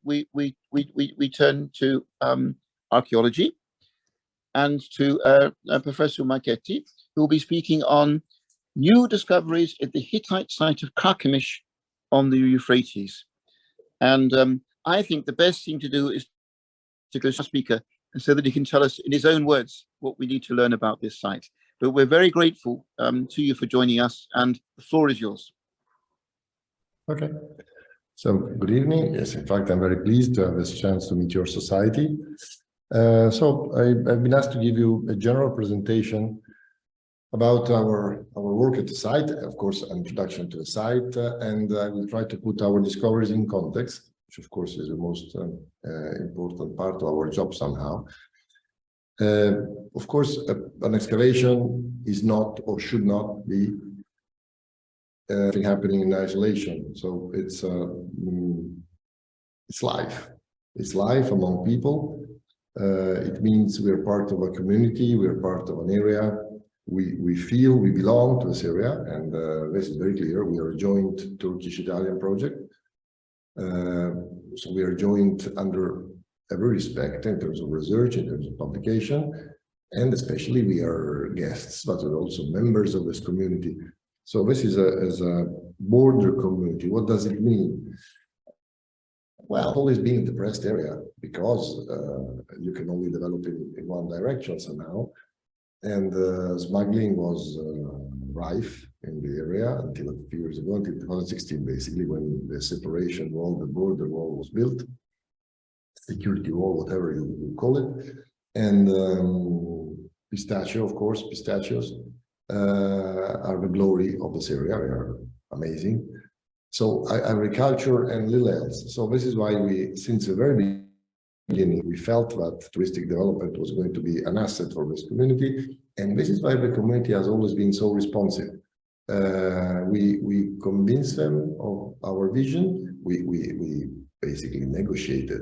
we turn to archaeology and to Professor Marchetti, who will be speaking on new discoveries at the Hittite site of Karkemish on the Euphrates. And I think the best thing to do is to go to the speaker, and so that he can tell us in his own words what we need to learn about this site. But we're very grateful to you for joining us, and the floor is yours. Okay. So good evening. Yes, in fact, I'm very pleased to have this chance to meet your society. So I've been asked to give you a general presentation about our work at the site, of course, an introduction to the site, and I will try to put our discoveries in context, which of course is the most important part of our job somehow. Of course, an excavation is not or should not be happening in isolation. So it's life. It's life among people. It means we are part of a community. We are part of an area. We feel we belong to this area, and this is very clear. We are a joint Turkish-Italian project. So we are joint under every respect in terms of research, in terms of publication, and especially we are guests, but we're also members of this community. So this is a border community. What does it mean? Well, always been a depressed area because you can only develop in one direction somehow. And smuggling was rife in the area until a few years ago, until 2016, basically, when the separation wall, the border wall was built, security wall, whatever you call it. And pistachio, of course, pistachios are the glory of this area. They are amazing. So agriculture and little else. So this is why we, since the very beginning, we felt that touristic development was going to be an asset for this community, and this is why the community has always been so responsive. We convinced them of our vision. We basically negotiated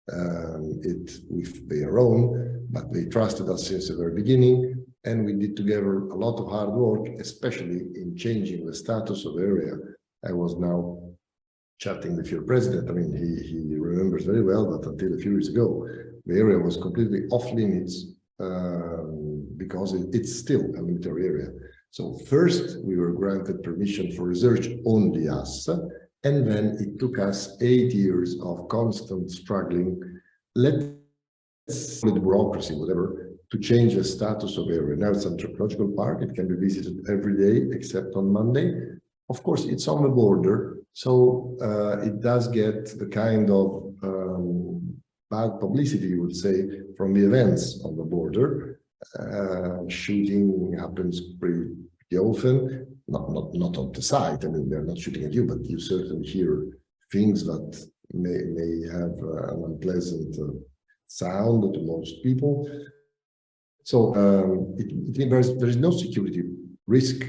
it with their own, but they trusted us since the very beginning, and we did together a lot of hard work, especially in changing the status of the area. I was now chatting with your president. I mean, he remembers very well that until a few years ago, the area was completely off limits because it's still a military area. So first, we were granted permission for research only us, and then it took us 8 years of constant struggling, let's call it bureaucracy, whatever, to change the status of the area. Now it's an archaeological park. It can be visited every day except on Monday. Of course, it's on the border, so it does get the kind of bad publicity, you would say, from the events on the border. Shooting happens pretty often, not on the site. I mean, they're not shooting at you, but you certainly hear things that may have an unpleasant sound to most people. So there is no security risk,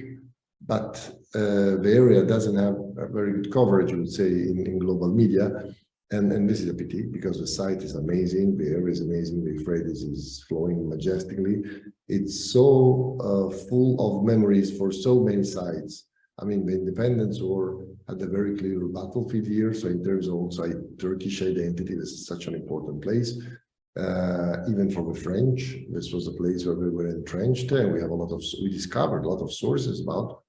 but the area doesn't have a very good coverage, you would say, in global media. And this is a pity, because the site is amazing, the area is amazing, the Euphrates is flowing majestically. It's so full of memories for so many sites. I mean, the independence war had a very clear battlefield here. So in terms of also Turkish identity, this is such an important place. Even for the French, this was a place where we were entrenched, and we discovered a lot of sources about.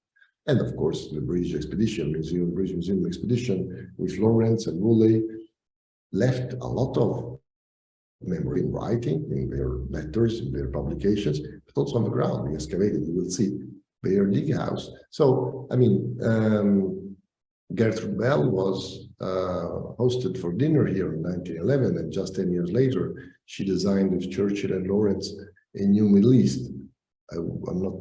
And of course, the British expedition, British Museum expedition with Lawrence and Woolley left a lot of memory in writing, in their letters, in their publications, but also on the ground. We excavated, you will see their dig house. So, I mean, Gertrude Bell was hosted for dinner here in 1911, and just 10 years later, she designed with Churchill and Lawrence a new Middle East. I'm not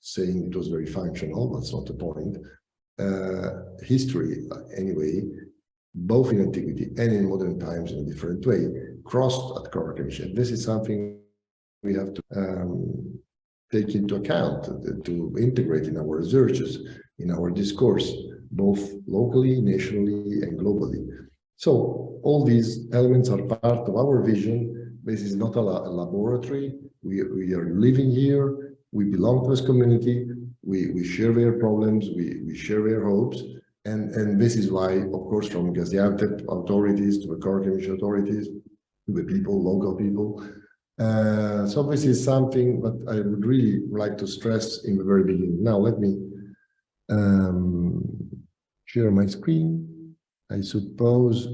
saying it was very functional, that's not the point. History, anyway, both in antiquity and in modern times in a different way, crossed at Karkemish. And this is something we have to take into account, to integrate in our researches, in our discourse, both locally, nationally, and globally. So all these elements are part of our vision. This is not a laboratory. We are living here. We belong to this community. We share their problems. We share their hopes. And this is why, of course, from Gaziantep authorities to the Karkemish authorities, to the people, local people. So this is something that I would really like to stress in the very beginning. Now, let me share my screen. I suppose,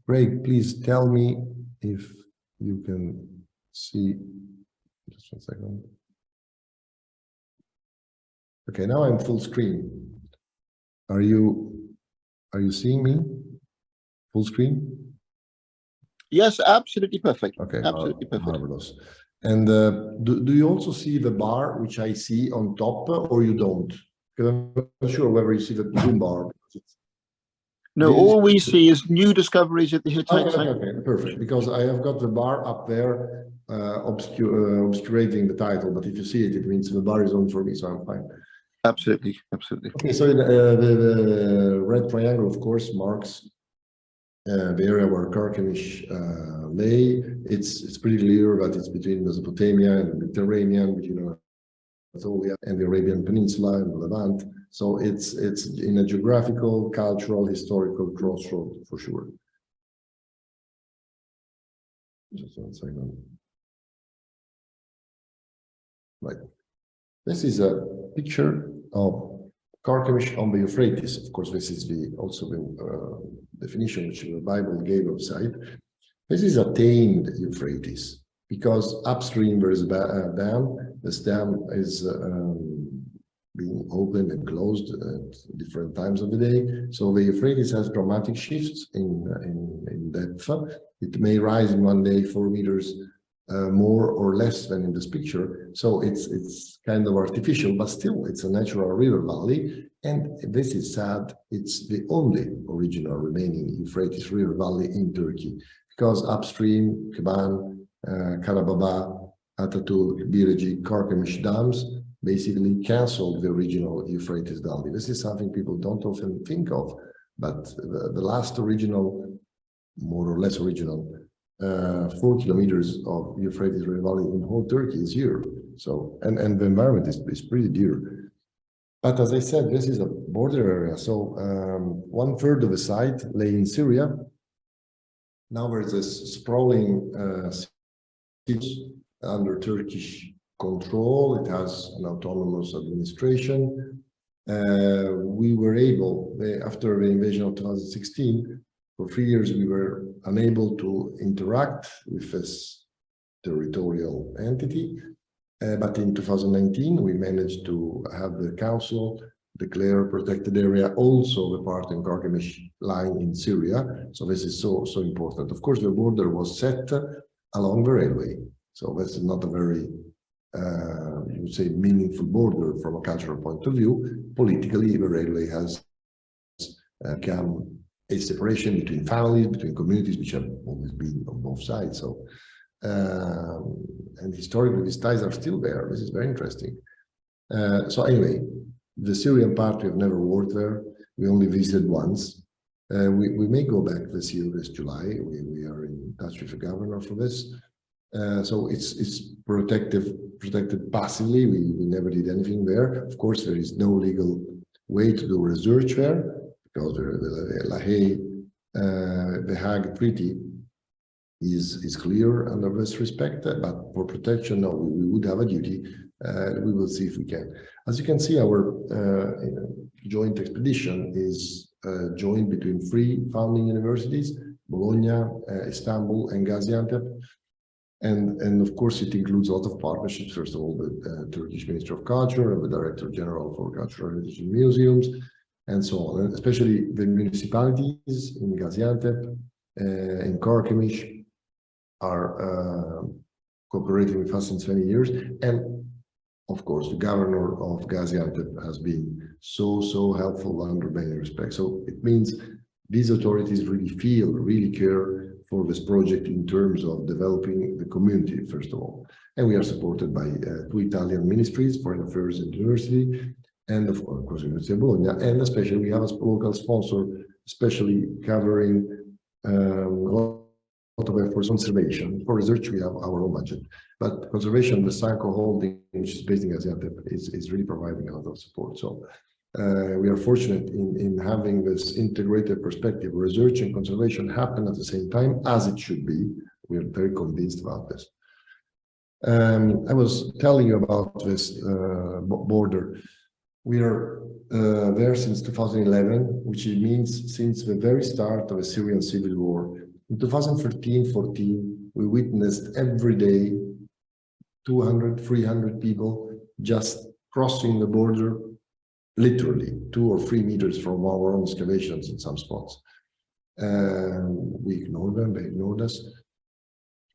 Craig, please tell me if you can see. Just 1 second. Okay, now I'm full screen. Are you seeing me? Full screen? Yes, absolutely perfect. Okay, absolutely perfect. Marvelous. And do you also see the bar which I see on top, or you don't? Because I'm not sure whether you see the blue bar. No, all we see is new discoveries at the Hittite site. Okay, perfect. Because I have got the bar up there obscurating the title, but if you see it, it means the bar is on for me, so I'm fine. Absolutely, absolutely. Okay, so the red triangle, of course, marks the area where Karkemish lay. It's pretty clear that it's between Mesopotamia and the Mediterranean, between Anatolia and the Arabian Peninsula and Levant. So it's in a geographical, cultural, historical crossroad for sure. Just 1 second. Right. This is a picture of Karkemish on the Euphrates. Of course, this is also the definition which the Bible gave of site. This is a tamed Euphrates because upstream there is a dam. This dam is being opened and closed at different times of the day. So the Euphrates has dramatic shifts in depth. It may rise in one day 4 meters more or less than in this picture. So it's kind of artificial, but still it's a natural river valley. And this is sad, it's the only original remaining Euphrates river valley in Turkey, because upstream, Keban, Karababa, Ataturk, Bireci, Karkemish dams basically canceled the original Euphrates valley. This is something people don't often think of, but the last original, more or less original, 4 kilometers of Euphrates River Valley in whole Turkey is here. So, and the environment is pretty dear. But as I said, this is a border area. So 1/3 of the site lay in Syria. Now there's this sprawling city under Turkish control. It has an autonomous administration. We were able, after the invasion of 2016, for 3 years, we were unable to interact with this territorial entity. But in 2019, we managed to have the council declare protected area, also the part in Karkemish line in Syria. So this is so important. Of course, the border was set along the railway. So that's not a very, you would say, meaningful border from a cultural point of view. Politically, the railway has become a separation between families, between communities, which have always been on both sides. So, and historically, these ties are still there. This is very interesting. So anyway, the Syrian part, we have never worked there. We only visited once. We may go back this year, this July. We are in touch with the governor for this. So it's protected passively. We never did anything there. Of course, there is no legal way to do research there, because the Hague Treaty is clear under this respect, but for protection, no, we would have a duty. We will see if we can. As you can see, our joint expedition is joined between 3 founding universities, Bologna, Istanbul, and Gaziantep. And of course, it includes a lot of partnerships. First of all, the Turkish Ministry of Culture and the Director General for Cultural Heritage and Museums, and so on, and especially the municipalities in Gaziantep, in Karkemish, are cooperating with us since 20 years. And of course, the governor of Gaziantep has been so helpful under many respects. So it means these authorities really care for this project in terms of developing the community, first of all. And we are supported by 2 Italian ministries, Foreign Affairs and University, and of course, University of Bologna. And especially, we have a local sponsor, especially covering a lot of efforts on conservation. For research, we have our own budget. But conservation, the Sanko holding, which is based in Gaziantep, is really providing a lot of support. So We are fortunate in having this integrated perspective. Research and conservation happen at the same time, as it should be. We are very convinced about this. I was telling you about this border. We are there since 2011, which means since the very start of the Syrian civil war. In 2013-14, we witnessed every day 200, 300 people just crossing the border, literally 2 or 3 meters from our own excavations in some spots. We ignored them, they ignored us.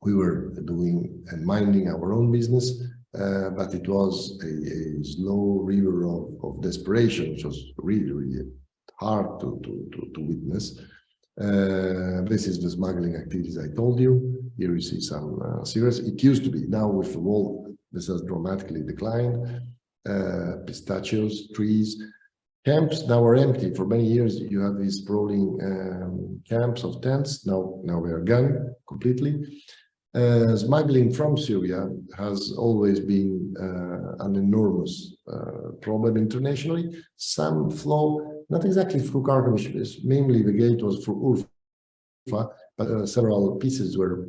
We were doing and minding our own business, but it was a slow river of desperation, which was really, really hard to witness. This is the smuggling activities I told you. Here you see some serious. It used to be. Now with the wall, this has dramatically declined. Pistachios, trees, camps now are empty. For many years, you have these sprawling camps of tents. Now they are gone completely. Smuggling from Syria has always been an enormous problem internationally. Some flow not exactly through Karkemish, mainly the gate was through Urfa, but several pieces were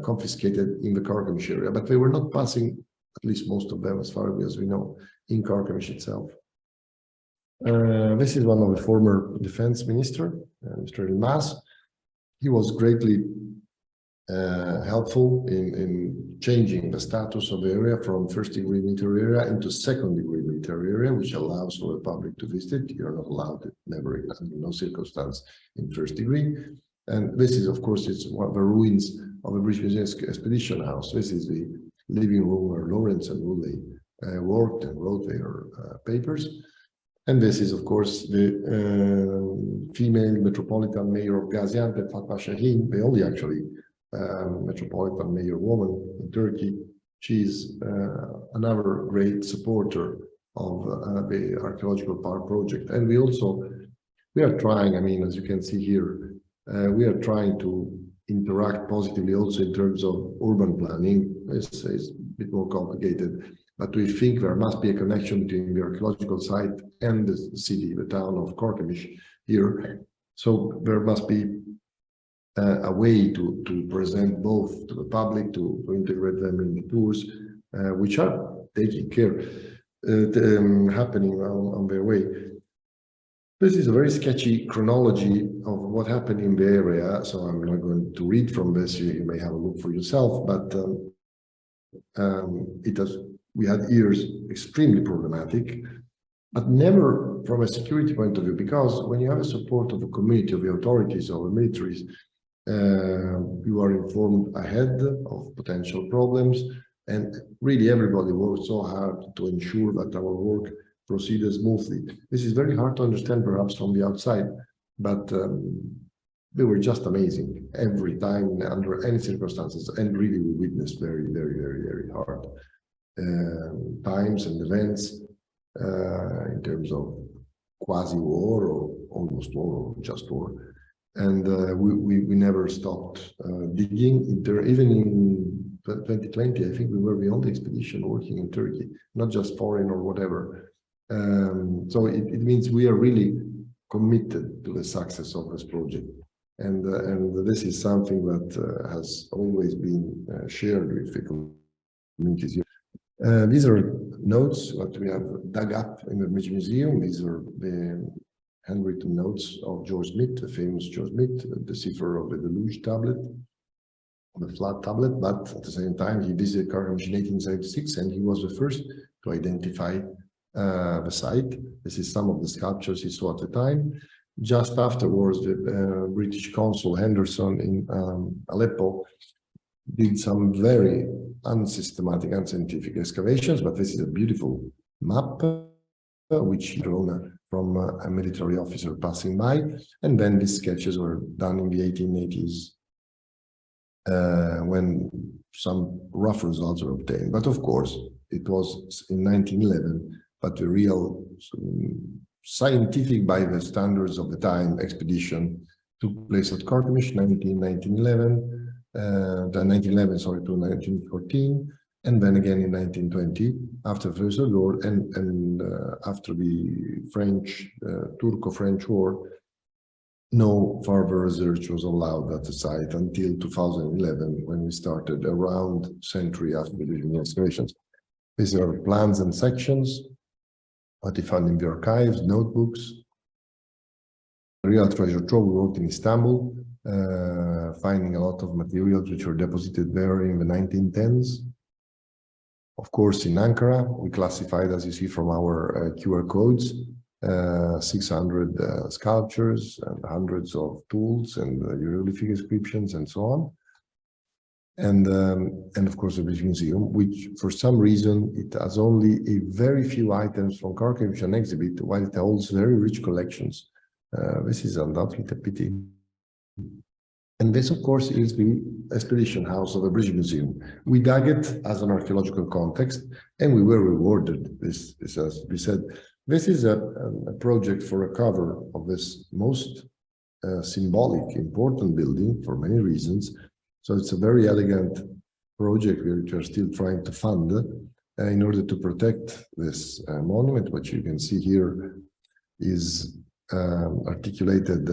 confiscated in the Karkemish area, but they were not passing, at least most of them as far as we know, in Karkemish itself. This is one of the former defense minister, Mr. Elmas. He was greatly helpful in changing the status of the area from first-degree military area into second-degree military area, which allows for the public to visit. You're not allowed it, never, under no circumstance, in first degree. And this is, of course, it's one of the ruins of the British Museum Expedition House. This is the living room where Lawrence and Woolley worked and wrote their papers. And this is, of course, the female metropolitan mayor of Gaziantep, Fatma Shaheen, the only actually metropolitan mayor woman in Turkey. She's another great supporter of the archaeological park project. And we are trying, I mean, as you can see here, we are trying to interact positively also in terms of urban planning. It's a bit more complicated, but we think there must be a connection between the archaeological site and the city, the town of Karkemish here. So there must be a way to present both to the public, to integrate them in the tours, which are taking care, happening on their way. This is a very sketchy chronology of what happened in the area, so I'm not going to read from this. You may have a look for yourself, but we had years extremely problematic, but never from a security point of view, because when you have a support of the community, of the authorities, of the militaries, you are informed ahead of potential problems, and really everybody worked so hard to ensure that our work proceeded smoothly. This is very hard to understand perhaps from the outside, but they were just amazing every time under any circumstances, and really we witnessed very, very, very, very hard times and events in terms of quasi-war or almost war or just war. And we never stopped digging. Even in 2020, I think we were the only expedition working in Turkey, not just foreign or whatever. So it means we are really committed to the success of this project. And this is something that has always been shared with the communities. These are notes that we have dug up in the British Museum. These are the handwritten notes of George Smith, the famous George Smith, the decipherer of the Deluge tablet, the flat tablet, but at the same time he visited Karkemish in 1876 and he was the first to identify the site. This is some of the sculptures he saw at the time. Just afterwards, the British consul Henderson in Aleppo did some very unsystematic, unscientific excavations, but this is a beautiful map which he drawn from a military officer passing by, and then these sketches were done in the 1880s when some rough results were obtained. But of course, it was in 1911, but the real scientific, by the standards of the time, expedition took place at Karkemish, 1911, sorry, to 1914, And then again in 1920, after the First World War and after the Turco-French War, no further research was allowed at the site until 2011, when we started around a century after the excavations. These are plans and sections, what we found in the archives, notebooks, real treasure trove. We worked in Istanbul, finding a lot of materials which were deposited there in the 1910s. Of course, in Ankara, we classified, as you see from our QR codes, 600 sculptures and hundreds of tools and hieroglyphic inscriptions and so on. And of course, the British Museum, which for some reason, it has only a very few items from Karkemish on exhibit, while it holds very rich collections. This is undoubtedly a pity. And this, of course, is the expedition house of the British Museum. We dug it as an archaeological context, and we were rewarded. This as we said, this is a project for a cover of this most symbolic, important building for many reasons. So it's a very elegant project which we are still trying to fund in order to protect this monument. What you can see here is articulated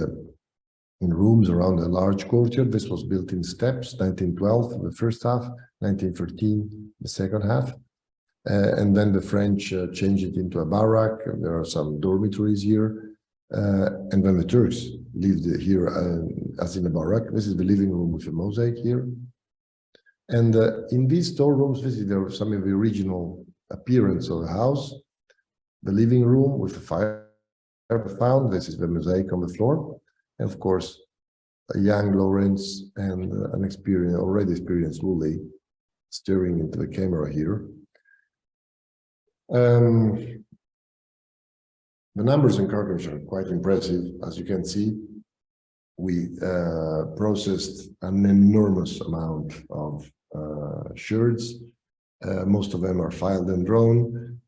in rooms around a large courtyard. This was built in steps, 1912, the first half, 1913, the second half. And then the French changed it into a barrack. There are some dormitories here. And then the Turks lived here as in a barrack. This is the living room with a mosaic here. And in these storerooms, there are some of the original appearance of the house. The living room with the fire found. This is the mosaic on the floor. And of course, a young Lawrence and an already experienced Woolley staring into the camera here. The numbers in Karkemish are quite impressive. As you can see, we processed an enormous amount of sherds. Most of them are filed and drawn.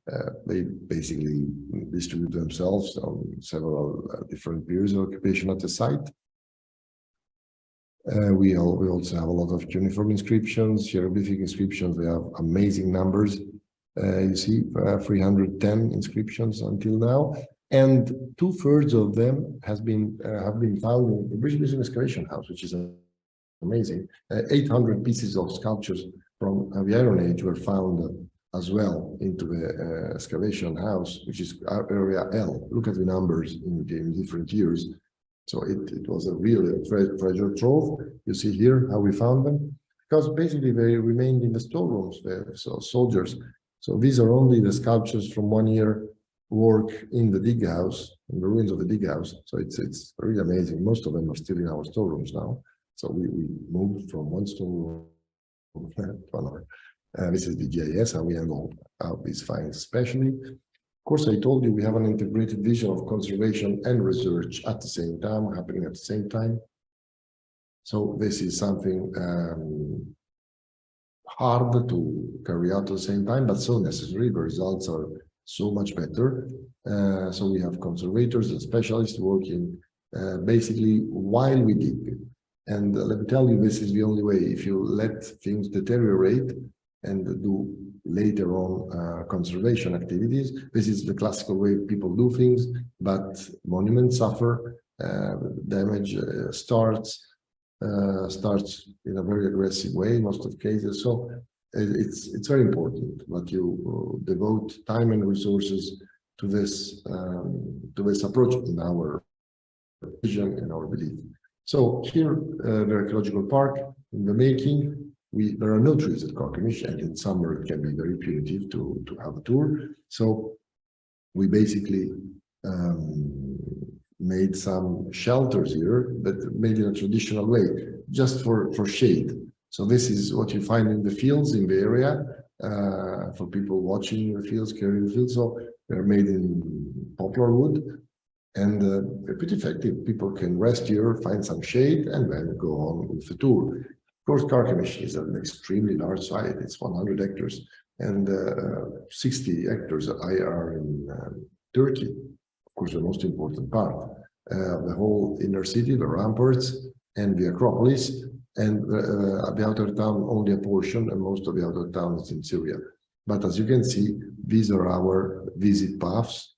They basically distribute themselves on several different periods of occupation at the site. We also have a lot of cuneiform inscriptions, hieroglyphic inscriptions. We have amazing numbers. You see, 310 inscriptions until now, and 2/3 of them have been found in the British Museum Excavation House, which is amazing. 800 pieces of sculptures from the Iron Age were found as well into the excavation house, which is area L. Look at the numbers in different years. So it was a really treasure trove. You see here how we found them, because basically they remained in the storerooms, so soldiers. So these are only the sculptures from 1 year work in the dig house, in the ruins of the dig house. So it's really amazing. Most of them are still in our storerooms now. So we moved from one storeroom to another. This is the GIS, how we handle these finds especially. Of course, I told you we have an integrated vision of conservation and research at the same time, happening at the same time. So this is something hard to carry out at the same time, but so necessary. The results are so much better. So we have conservators and specialists working basically while we dig. And let me tell you, this is the only way. If you let things deteriorate and do later on conservation activities, this is the classical way people do things, but monuments suffer, damage starts in a very aggressive way in most of cases. So it's very important that you devote time and resources to this approach in our vision and our belief. So here, the archaeological park in the making. There are no trees at Karkemish, and in summer it can be very punitive to have a tour. So we basically made some shelters here, but made in a traditional way, just for shade. So this is what you find in the fields in the area for people watching the fields, carrying the fields. So they're made in poplar wood, and they're pretty effective. People can rest here, find some shade, and then go on with the tour. Of course, Karkemish is an extremely large site. It's 100 hectares, and 60 hectares are in Turkey. Of course, the most important part, the whole inner city, the ramparts, and the Acropolis. and the outer town only a portion, and most of the outer town is in Syria. But as you can see, these are our visit paths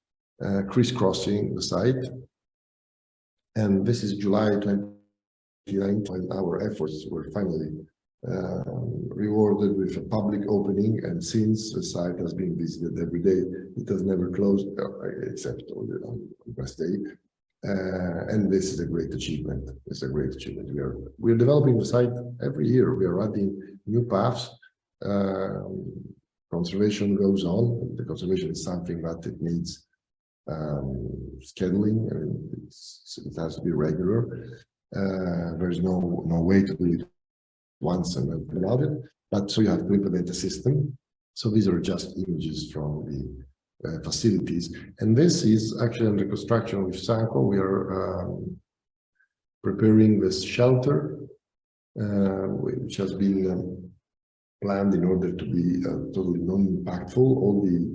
crisscrossing the site. And this is July 2019, when our efforts were finally rewarded with a public opening, and since the site has been visited every day, it has never closed except on West Day. And this is a great achievement. It's a great achievement. We're developing the site every year. We are adding new paths. Conservation goes on. The conservation is something that it needs scheduling, and it has to be regular. There's no way to do it once and then without it, but so you have to implement a system. So these are just images from the facilities, and this is actually under construction with Sanco. We are preparing this shelter, which has been planned in order to be totally non-impactful. All the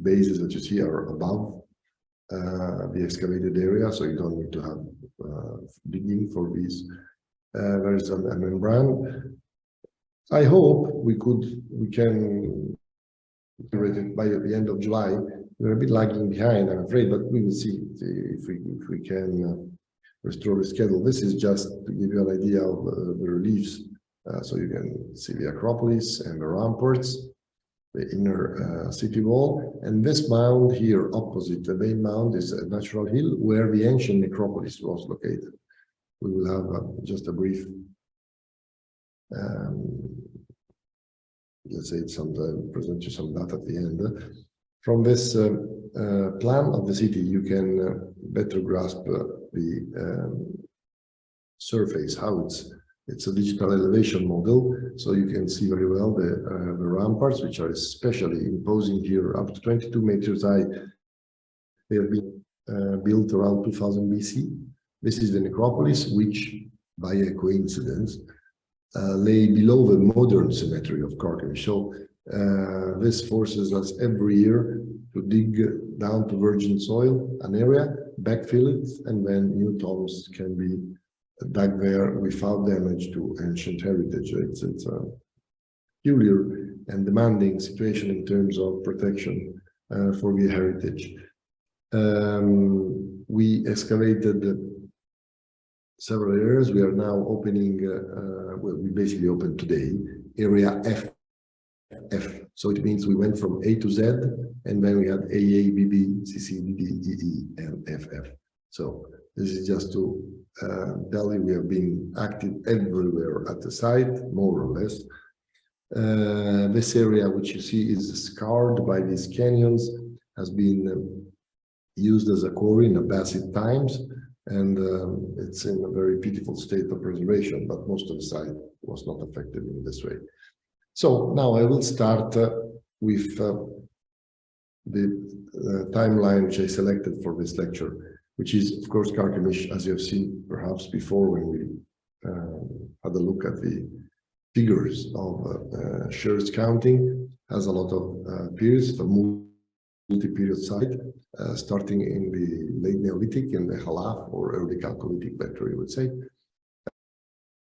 bases that you see are above the excavated area, so you don't need to have digging for these. There's a membrane. I hope we can generate it by the end of July. We're a bit lagging behind, I'm afraid, but we will see if we can restore the schedule. This is just to give you an idea of the reliefs, so you can see the Acropolis and the ramparts, the inner city wall, and this mound here opposite the main mound is a natural hill where the ancient necropolis was located. We will have just a brief, let's say, present you some data at the end. From this plan of the city, you can better grasp the surface, how it's a digital elevation model, so you can see very well the ramparts, which are especially imposing here, up to 22 meters high. They have been built around 2000 BC. This is the necropolis, which, by a coincidence, lay below the modern cemetery of Karkemish. So this forces us every year to dig down to virgin soil, an area, backfill it, and then new tombs can be dug there without damage to ancient heritage. It's a peculiar and demanding situation in terms of protection for the heritage. We excavated several areas. We are now opening, well, we basically opened today, area F. So it means we went from A to Z, and then we had AA, BB, CC, DD, EE, and FF. So this is just to tell you we have been active everywhere at the site, more or less. This area, which you see is scarred by these canyons, has been used as a quarry in Abbasid times, and it's in a very pitiful state of preservation, but most of the site was not affected in this way. So now I will start with the timeline which I selected for this lecture, which is, of course, Karkemish, as you have seen perhaps before when we had a look at the figures of shares counting, has a lot of periods, a multi-period site, starting in the late Neolithic and the Halaf, or early Chalcolithic, better you would say.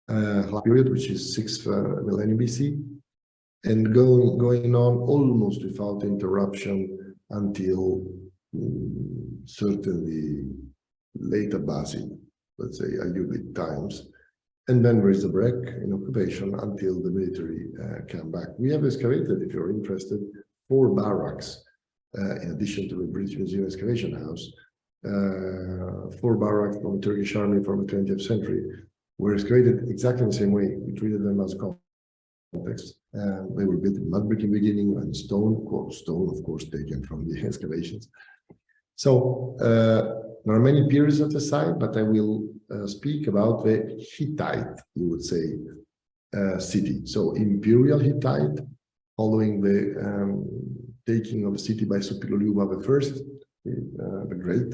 Halaf period, which is 6th millennium BC, and going on almost without interruption until certainly late Abbasid, let's say Ayyubid times. And then there is a break in occupation until the military came back. We have excavated, if you're interested, 4 barracks, in addition to the British Museum Excavation House. 4 barracks from the Turkish army from the 20th century were excavated exactly the same way. We treated them as complex. They were built in mud brick in the beginning and stone, of course, taken from the excavations. So there are many periods at the site, but I will speak about the Hittite, you would say, city. So imperial Hittite, following the taking of the city by Suppiluliuma I, the Great.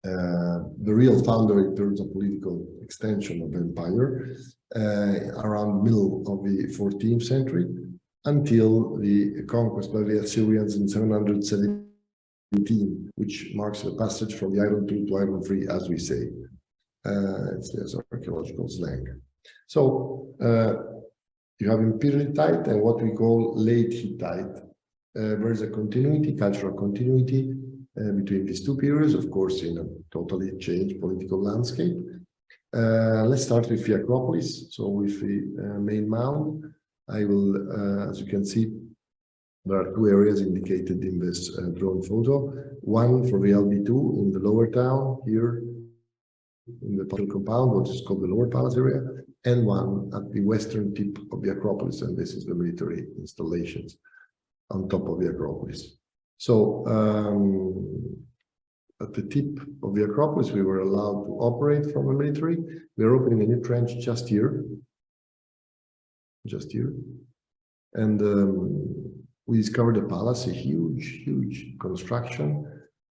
The real founder in terms of political extension of the empire, around the middle of the 14th century, until the conquest by the Assyrians in 717, which marks the passage from the Iron Tool to Iron Free, as we say. It's archaeological slang. So you have Imperial Hittite and what we call late Hittite. There is a continuity, cultural continuity between these two periods, of course, in a totally changed political landscape. Let's start with the Acropolis. So with the main mound, I will, as you can see, there are two areas indicated in this drone photo. One for the LB2 in the lower town here in the compound, what is called the lower palace area, and one at the western tip of the Acropolis, and this is the military installations on top of the Acropolis. So at the tip of the Acropolis, we were allowed to operate from the military. We are opening a new trench just here, and we discovered a palace, a huge construction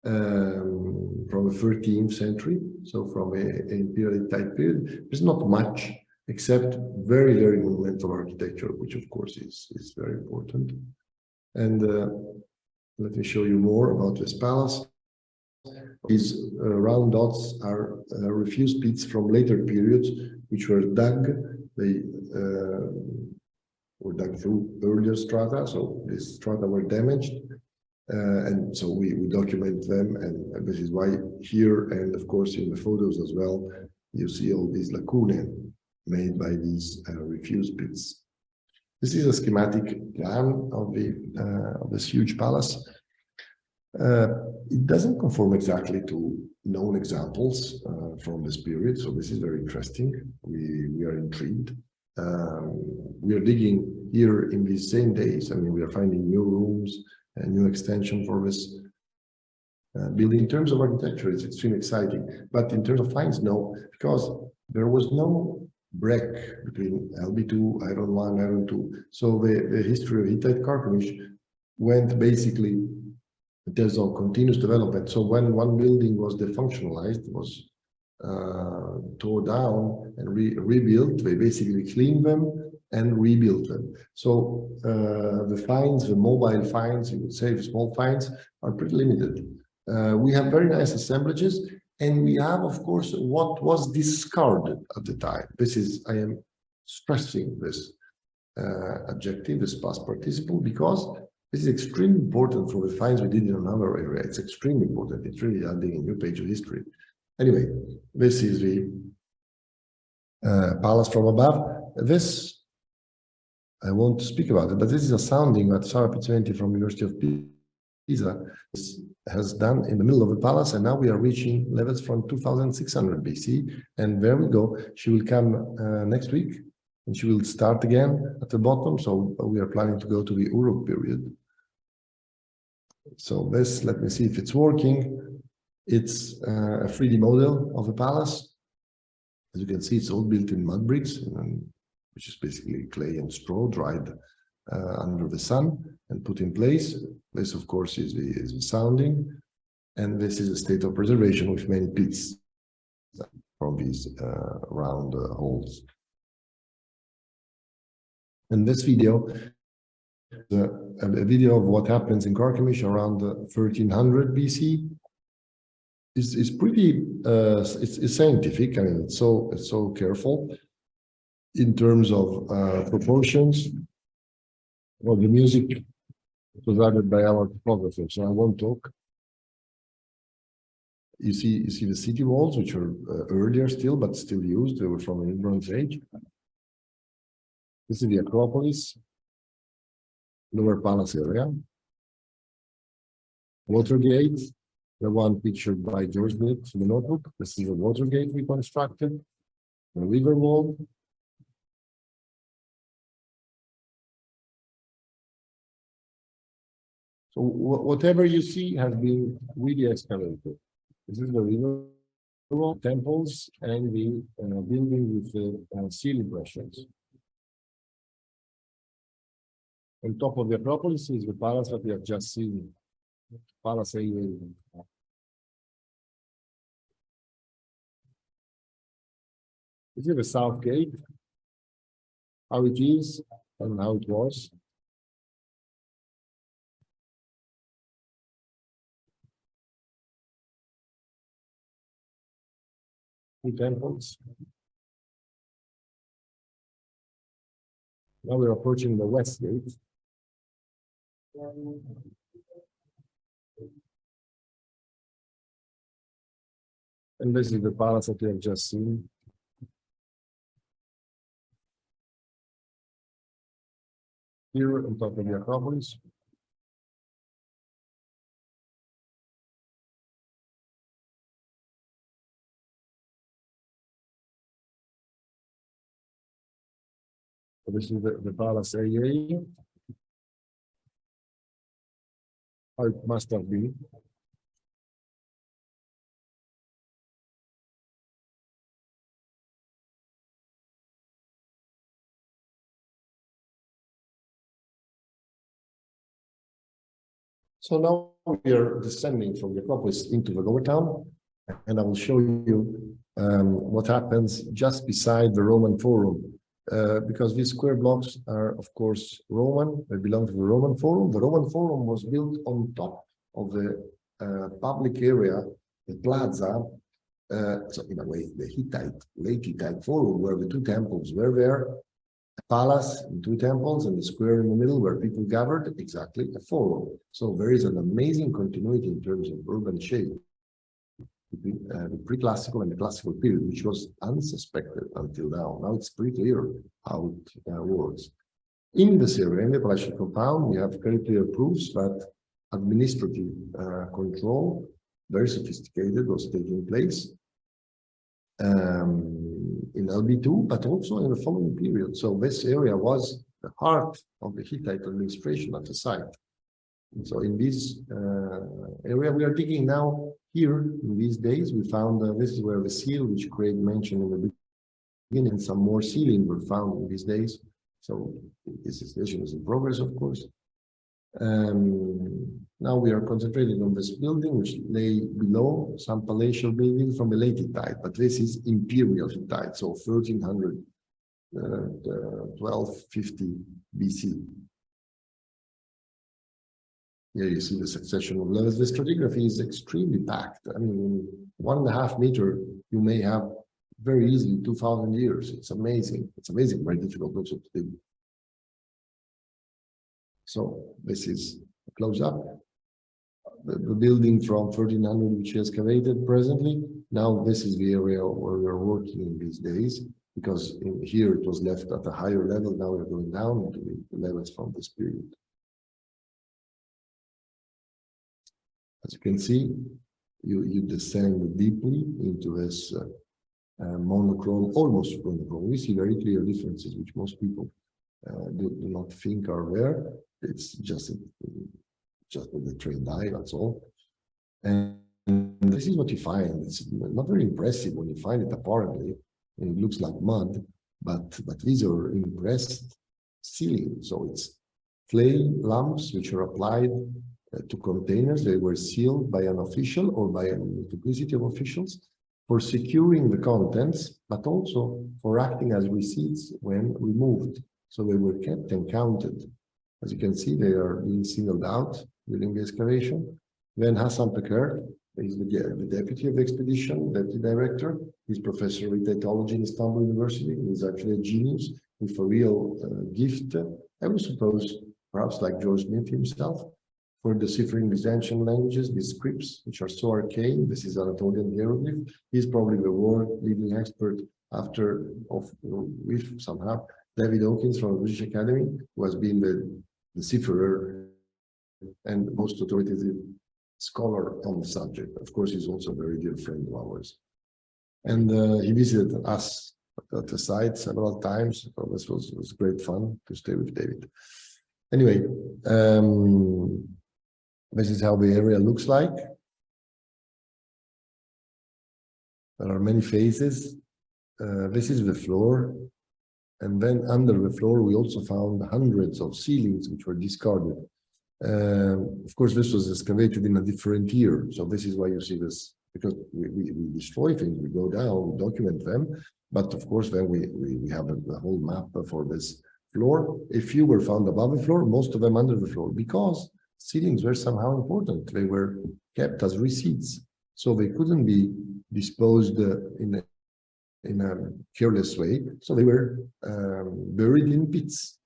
from the 13th century, so from an Imperial Hittite period. There's not much except very monumental architecture, which of course is very important. And let me show you more about this palace. These round dots are refuse pits from later periods, which were dug. They were dug through earlier strata, so these strata were damaged. And so we document them, and this is why here, and of course in the photos as well, you see all these lacunae made by these refuse pits. This is a schematic plan of this huge palace. It doesn't conform exactly to known examples from this period, so this is very interesting. We are intrigued. We are digging here in these same days. I mean, we are finding new rooms, a new extension for this building. In terms of architecture, it's extremely exciting, but in terms of finds, no, because there was no break between LB2, Iron 1, Iron 2. So the history of Hittite Karkemish went basically in terms of continuous development. So when one building was defunctionalized, was tore down and rebuilt, they basically cleaned them and rebuilt them. So the finds, the mobile finds, you would say, the small finds, are pretty limited. We have very nice assemblages, and we have, of course, what was discarded at the time. This is, I am stressing this adjective, this past participle, because this is extremely important for the finds we did in another area. It's extremely important. It's really adding a new page of history. Anyway, this is the palace from above. This, I won't speak about it, but this is a sounding that Sara Pizzamenti from University of Pisa has done in the middle of the palace, and now we are reaching levels from 2600 BC. And there we go. She will come next week, and she will start again at the bottom. So we are planning to go to the Uruk period. So this, let me see if it's working. It's a 3D model of the palace. As you can see, it's all built in mud bricks, which is basically clay and straw dried under the sun and put in place. This, of course, is the sounding, and this is a state of preservation with many pits from these round holes. And this video, a video of what happens in Karkemish around 1300 BC, is pretty it's scientific. I mean, it's so careful in terms of proportions. Well, the music was added by our photographer, so I won't talk. You see the city walls, which are earlier still, but still used. They were from the Bronze Age. This is the Acropolis, Lower Palace area. Watergate, the one pictured by George Blake in the notebook. This is the Watergate we constructed. The river wall. So whatever you see has been really excavated. This is the river wall, temples, and the building with the seal impressions. On top of the Acropolis is the palace that we have just seen. Palace A. This is the south gate, how it is and how it was. Two temples. Now we're approaching the west gate. And this is the palace that we have just seen. Here on top of the Acropolis. So this is the palace area. How it must have been. So now we are descending from the Acropolis into the lower town, and I will show you what happens just beside the Roman Forum. Because these square blocks are, of course, Roman, they belong to the Roman Forum. The Roman Forum was built on top of the public area, the plaza, so in a way, the late Hittite Forum, where the two temples were there, a palace and two temples, and the square in the middle where people gathered, exactly a forum. So there is an amazing continuity in terms of urban shape between the pre-classical and the classical period, which was unsuspected until now. Now it's pretty clear how it works. In this area, in the palatial compound, we have very clear proofs that administrative control, very sophisticated, was taking place in LB2, but also in the following period. So this area was the heart of the Hittite administration at the site. And so in this area we are digging now, here in these days, we found this is where the seal, which Craig mentioned in the beginning, some more sealing were found in these days. So this investigation is in progress, of course. Now we are concentrating on this building, which lay below some palatial buildings from the late Hittite, but this is imperial Hittite, so 1300, 1250 BC. Here you see the succession of levels. The stratigraphy is extremely packed. I mean, in 1.5 meter, you may have very easily 2000 years. It's amazing. It's amazing, very difficult also to do. So this is a close-up. The building from 1300, which is excavated presently. Now this is the area where we're working in these days, because here it was left at a higher level. Now we're going down into the levels from this period. As you can see, you descend deeply into this monochrome, almost monochrome. We see very clear differences, which most people do not think are there. It's just with the trained eye, that's all. And this is what you find. It's not very impressive when you find it apparently, and it looks like mud, but these are impressed sealing. So it's clay lumps which are applied to containers. They were sealed by an official or by a multiplicity of officials for securing the contents, but also for acting as receipts when removed. So they were kept and counted. As you can see, they are being singled out during the excavation. Then Hassan Peker is the deputy of the expedition, deputy director. He's professor of Hittitology in Istanbul University. He's actually a genius with a real gift, I would suppose, perhaps like George Smith himself, for deciphering Byzantine languages, these scripts, which are so arcane. This is Anatolian hieroglyph. He's probably the world leading expert with somehow David Hawkins from the British Academy, who has been the decipherer and most authoritative scholar on the subject. Of course, he's also a very dear friend of ours. And he visited us at the site several times. So this was great fun to stay with David. Anyway, this is how the area looks like. There are many phases. This is the floor. And then under the floor, we also found hundreds of ceilings which were discarded. Of course, this was excavated in a different year. So this is why you see this, because we destroy things, we go down, we document them. But of course, then we have the whole map for this floor. A few were found above the floor, most of them under the floor, because ceilings were somehow important. They were kept as receipts. So they couldn't be disposed in a careless way. So they were buried in pits.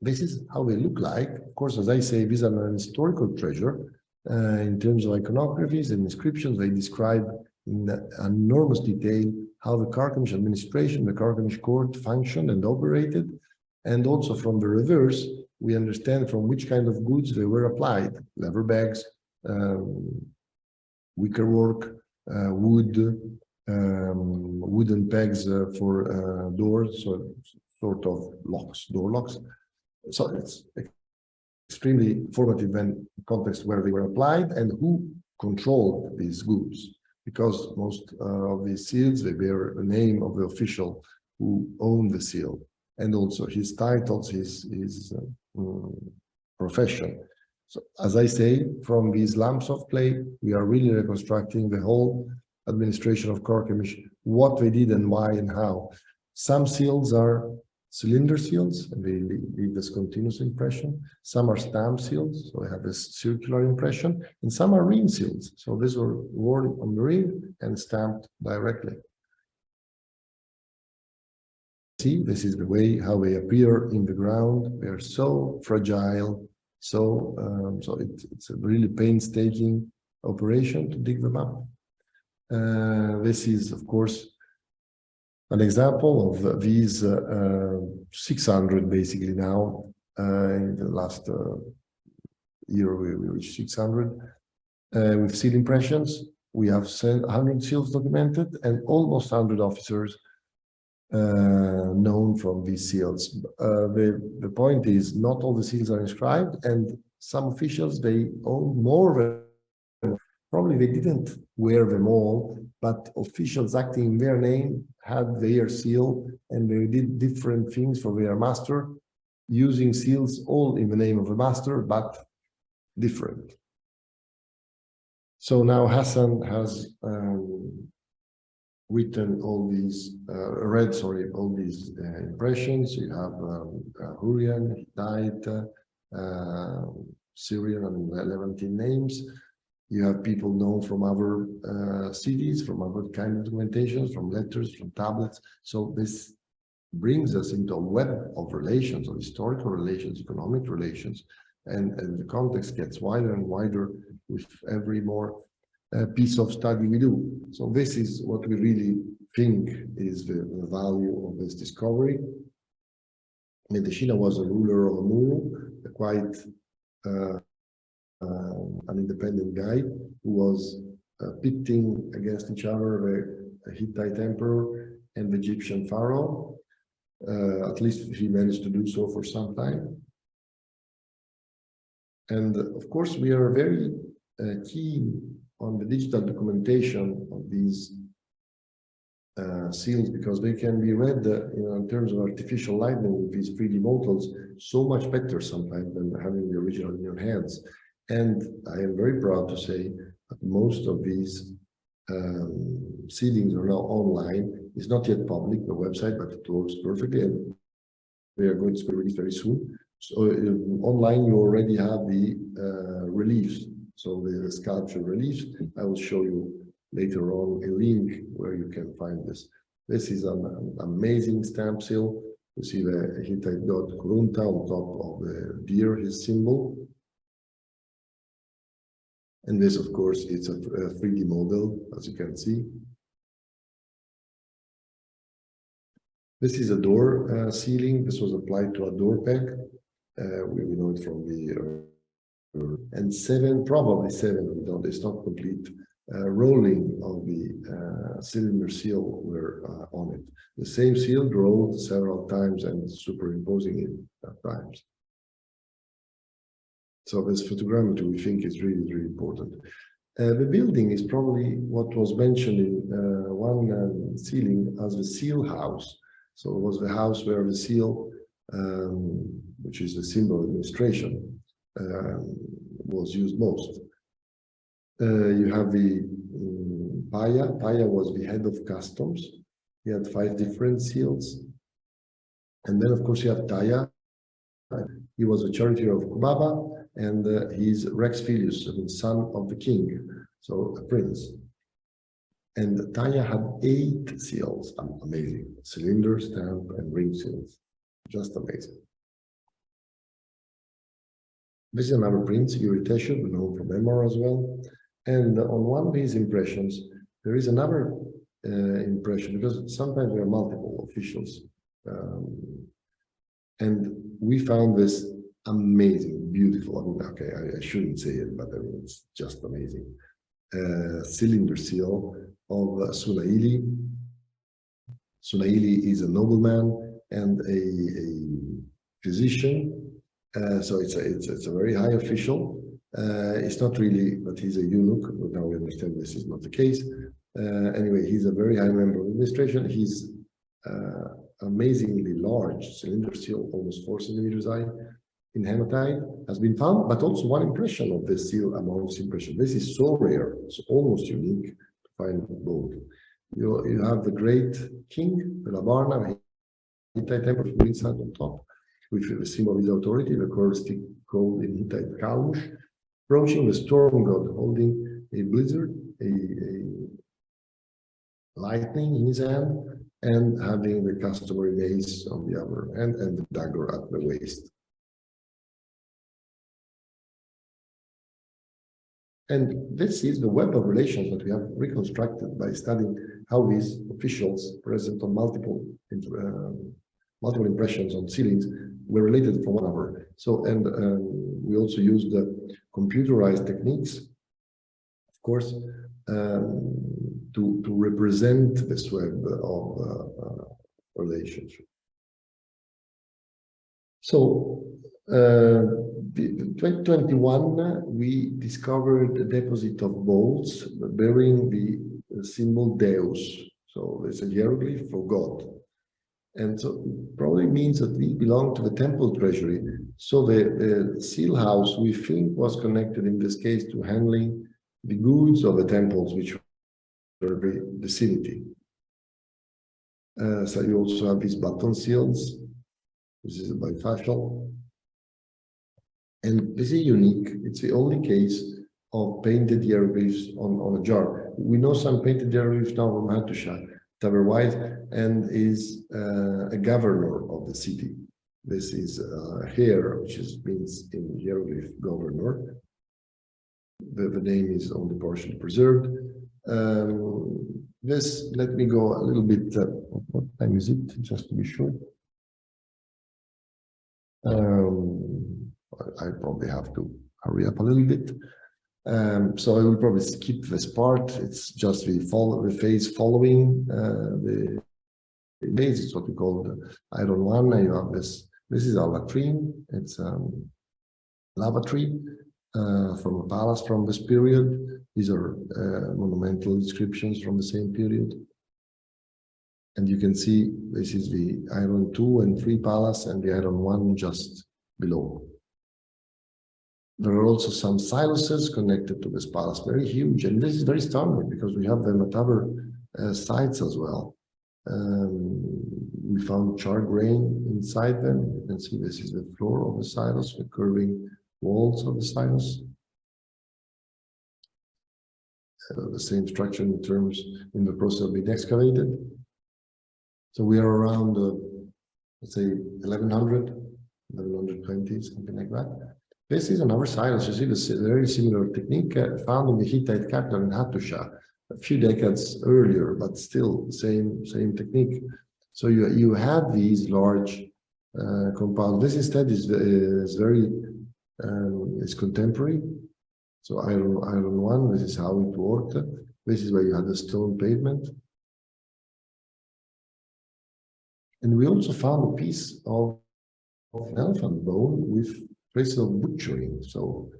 this is how they look like. Of course, as I say, these are an historical treasure. In terms of iconographies and inscriptions, they describe in enormous detail how the Karkemish administration, the Karkemish court functioned and operated. And also from the reverse, we understand from which kind of goods they were applied: leather bags, wickerwork, wood, wooden pegs for doors, so sort of locks, door locks. So it's extremely informative in context where they were applied and who controlled these goods, because most of these seals, they bear the name of the official who owned the seal, and also his titles, his profession. So as I say, from these lamps of clay, we are really reconstructing the whole administration of Karkemish, what they did and why and how. Some seals are cylinder seals, and they leave this continuous impression. Some are stamp seals, so they have this circular impression, and some are ring seals. So these were worn on the ring and stamped directly. See, this is the way how they appear in the ground. They are so fragile, so it's a really painstaking operation to dig them up. This is, of course, an example of these 600 basically now. In the last year, we reached 600 with seal impressions. We have 100 seals documented and almost 100 officers known from these seals. The point is, not all the seals are inscribed, and some officials, they own more than, probably they didn't wear them all, but officials acting in their name had their seal, and they did different things for their master, using seals all in the name of the master, but different. So now Hassan has written all these, all these impressions. You have Hurrian, Hittite, Syrian, and Levantine names. You have people known from other cities, from other kind of documentations, from letters, from tablets. So this brings us into a web of relations, of historical relations, economic relations, and the context gets wider and wider with every more piece of study we do. So this is what we really think is the value of this discovery. Medicina was a ruler of Amuru, a quite an independent guy who was pitting against each other the Hittite emperor and the Egyptian pharaoh. At least he managed to do so for some time. And of course, we are very keen on the digital documentation of these seals, because they can be read in terms of artificial lighting with these 3D models so much better sometimes than having the original in your hands. And I am very proud to say that most of these sealings are now online. It's not yet public, the website, but it works perfectly, and we are going to be released very soon. So online, you already have the reliefs. So the sculpture reliefs. I will show you later on a link where you can find this. This is an amazing stamp seal. You see the Hittite god Kurunta on top of the deer, his symbol. And this, of course, it's a 3D model, as you can see. This is a door sealing. This was applied to a door peg. We know it from the and probably seven, we don't, it's not complete, rolling of the cylinder seal were on it. The same seal rolled several times and superimposing it at times. So this photogrammetry, we think, is really, really important. The building is probably what was mentioned in one ceiling as the seal house. So it was the house where the seal, which is the symbol of administration, was used most. You have the Paya. Paya was the head of customs. He had 5 different seals. And then, of course, you have Taya. He was a charioteer of Kubaba, and he's Rex Filius, the son of the king, so a prince. And Taya had 8 seals. Amazing. Cylinder, stamp, and ring seals. Just amazing. This is another print, Euphrates, we know from memoir as well. And on one of these impressions, there is another impression, because sometimes there are multiple officials. And we found this amazing, beautiful. I mean, okay, I shouldn't say it, but I mean, it's just amazing. Cylinder seal of Sunaili. Sunaili is a nobleman and a physician, so it's a very high official. It's not really, but he's a eunuch. But now we understand this is not the case. Anyway, he's a very high member of administration. He's amazingly large cylinder seal, almost 4 centimeters high, in hematite, has been found, but also one impression of this seal amongst impression. This is so rare, it's almost unique to find both. You have the great king, the Labarna, Hittite temple of inside on top, with the symbol of his authority, the curved stick called in Hittite Karkemish, approaching the storm god, holding a blizzard, a lightning in his hand, and having the customary mace on the other hand and the dagger at the waist. And this is the web of relations that we have reconstructed by studying how these officials present on multiple impressions on ceilings were related from one another. So, and we also used the computerized techniques, of course, to represent this web of relationship. So, 2021, we discovered a deposit of bowls bearing the symbol Deus. So it's a hieroglyph for God. And so it probably means that we belong to the temple treasury. So the seal house, we think, was connected in this case to handling the goods of the temples, which were the vicinity. So you also have these button seals. This is a bifacial. And this is unique. It's the only case of painted hieroglyphs on a jar. We know some painted hieroglyphs now from Hattusha, White, and is a governor of the city. This is here, which means in hieroglyph governor. The name is only partially preserved. This, let me go a little bit, what time is it, just to be sure? I probably have to hurry up a little bit. So I will probably skip this part. It's just the phase following the phase. It's what we call the iron one. You have this is a latrine. It's lavatory from a palace from this period. These are monumental inscriptions from the same period. And you can see this is the iron 2 and 3 palace and the iron 1 just below. There are also some siluses connected to this palace, very huge, and this is very standard because we have them at other sites as well. We found charred grain inside them. You can see this is the floor of the silos, the curving walls of the silos. The same structure in terms in the process of being excavated. So we are around, let's say, 1100, 1120, something like that. This is another silos. You see this very similar technique found in the Hittite capital in Hattusha a few decades earlier, but still same technique. So you had these large compounds. This instead is very it's contemporary. So iron 1. This is how it worked. This is where you had the stone pavement. And we also found a piece of elephant bone with traces of butchering. So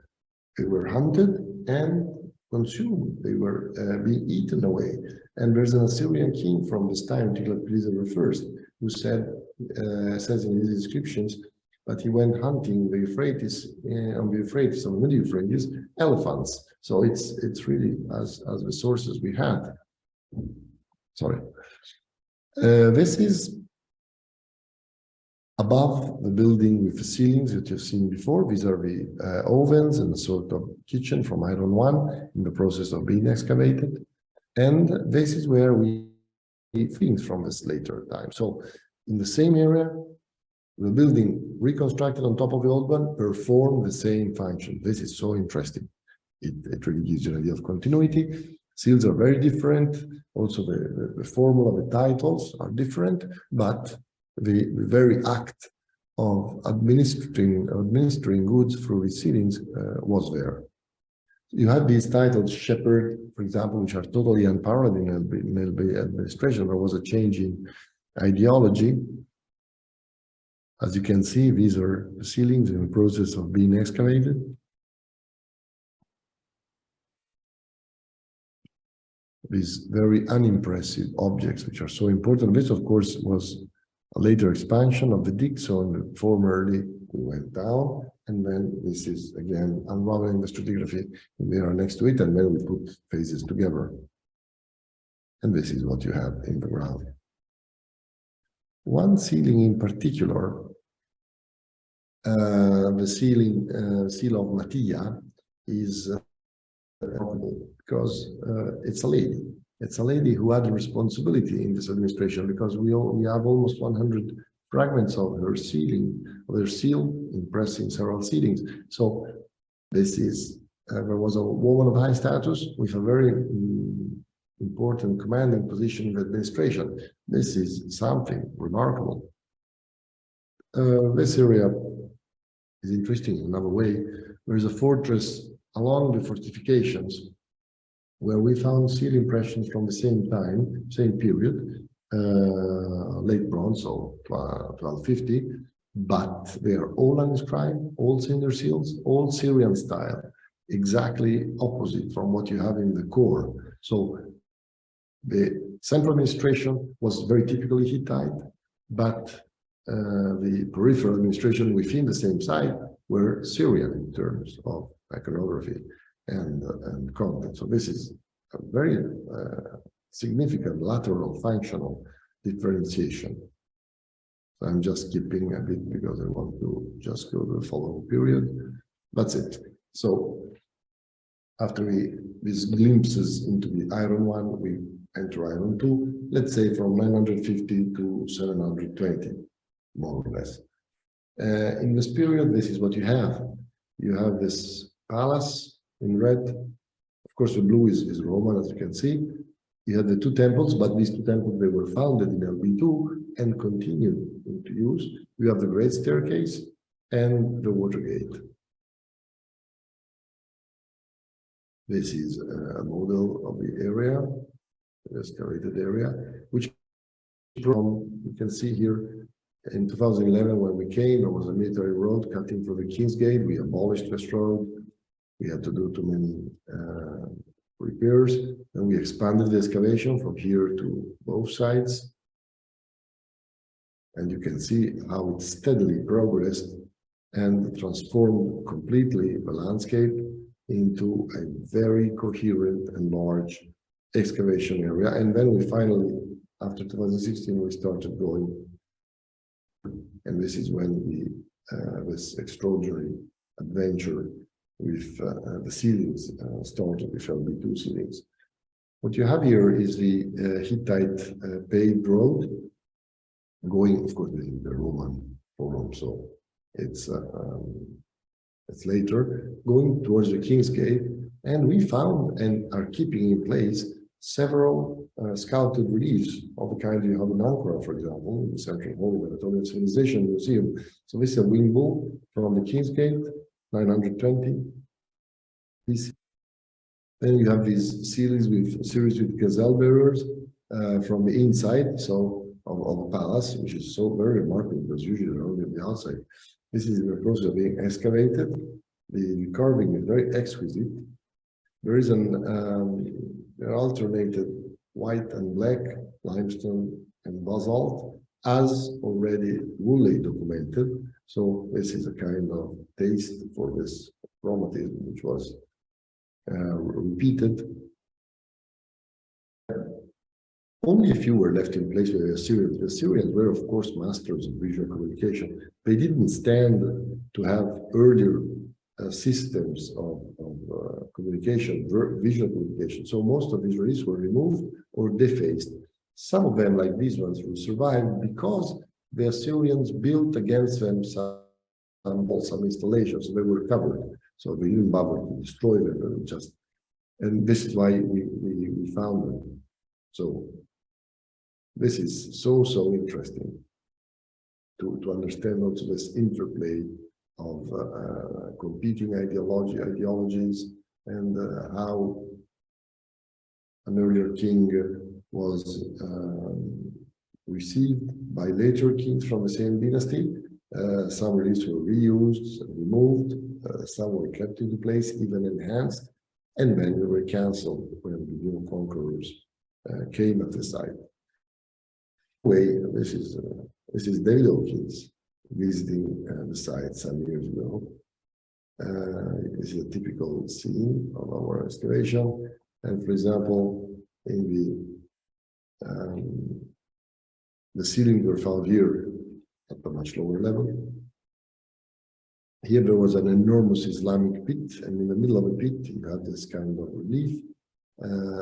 they were hunted and consumed. They were being eaten away. And there's an Assyrian king from this time, Nicolò I, who says in his inscriptions that he went hunting the Euphrates, on the Euphrates, on the Middle Euphrates, elephants. So it's really as the sources we had. Sorry. This is above the building with the ceilings that you've seen before. These are the ovens and a sort of kitchen from iron 1 in the process of being excavated. And this is where we see things from this later time. So in the same area, the building reconstructed on top of the old one performed the same function. This is so interesting. It really gives you an idea of continuity. Seals are very different. Also, the formula, the titles are different, but the very act of administering goods through the ceilings was there. You had these titles, Shepherd, for example, which are totally unparalleled in administration. There was a change in ideology. As you can see, these are the ceilings in the process of being excavated. These very unimpressive objects, which are so important. This, of course, was a later expansion of the dig. So in the formerly, we went down, and then this is again unraveling the stratigraphy. We are next to it, and then we put phases together. And this is what you have in the ground. One ceiling in particular, the seal of Mattia, is because it's a lady. It's a lady who had a responsibility in this administration, because we have almost 100 fragments of her ceiling, of their seal, impressed in several ceilings. So this is, there was a woman of high status with a very important commanding position in the administration. This is something remarkable. This area is interesting in another way. There is a fortress along the fortifications where we found seal impressions from the same time, same period, late bronze, so 1250, but they are all uninscribed, all cinder seals, all Syrian style, exactly opposite from what you have in the core. So the central administration was very typically Hittite, but the peripheral administration within the same site were Syrian in terms of iconography and content. So this is a very significant lateral functional differentiation. So I'm just skipping a bit because I want to just go to the following period. That's it. So after these glimpses into the iron one, we enter iron two, let's say from 950 to 720, more or less. In this period, this is what you have. You have this palace in red. Of course, the blue is Roman, as you can see. You had the two temples, but these two temples, they were founded in LB2 and continued into use. You have the great staircase and the water gate. This is a model of the area, the excavated area, which from, you can see here, in 2011, when we came, there was a military road cutting through the King's Gate. We abolished this road. We had to do too many repairs, and we expanded the excavation from here to both sides. And you can see how it steadily progressed and transformed completely the landscape into a very coherent and large excavation area. And then we finally, after 2016, we started going. And this is when this extraordinary adventure with the ceilings started, with LB2 ceilings. What you have here is the Hittite paved road going, of course, the Roman Forum, so it's later, going towards the King's Gate, and we found and are keeping in place several sculpted reliefs of the kind you have in Ankara, for example, in the Central Holy Anatolian Civilization Museum. So this is a wing bull from the King's Gate, 920. Then you have these series with gazelle bearers from the inside, so of a palace, which is so very remarkable because usually they're only on the outside. This is in the process of being excavated. The carving is very exquisite. There is an alternated white and black limestone and basalt, as already Woolley documented. So this is a kind of taste for this chromatism, which was repeated. Only a few were left in place by the Assyrians. The Assyrians were, of course, masters of visual communication. They didn't stand to have earlier systems of communication, visual communication. So most of these reliefs were removed or defaced. Some of them, like these ones, will survive because the Assyrians built against them some installations. So they were covered. So they didn't bother to destroy them, they were just, and this is why we found them. So this is so interesting to understand also this interplay of competing ideologies and how an earlier king was received by later kings from the same dynasty. Some reliefs were reused, removed, some were kept into place, even enhanced, and many were cancelled when the new conquerors came at the site. Anyway, this is David Hawkins visiting the site some years ago. This is a typical scene of our excavation. And for example, in the ceilings were found here at a much lower level. Here there was an enormous Islamic pit, and in the middle of the pit you had this kind of relief.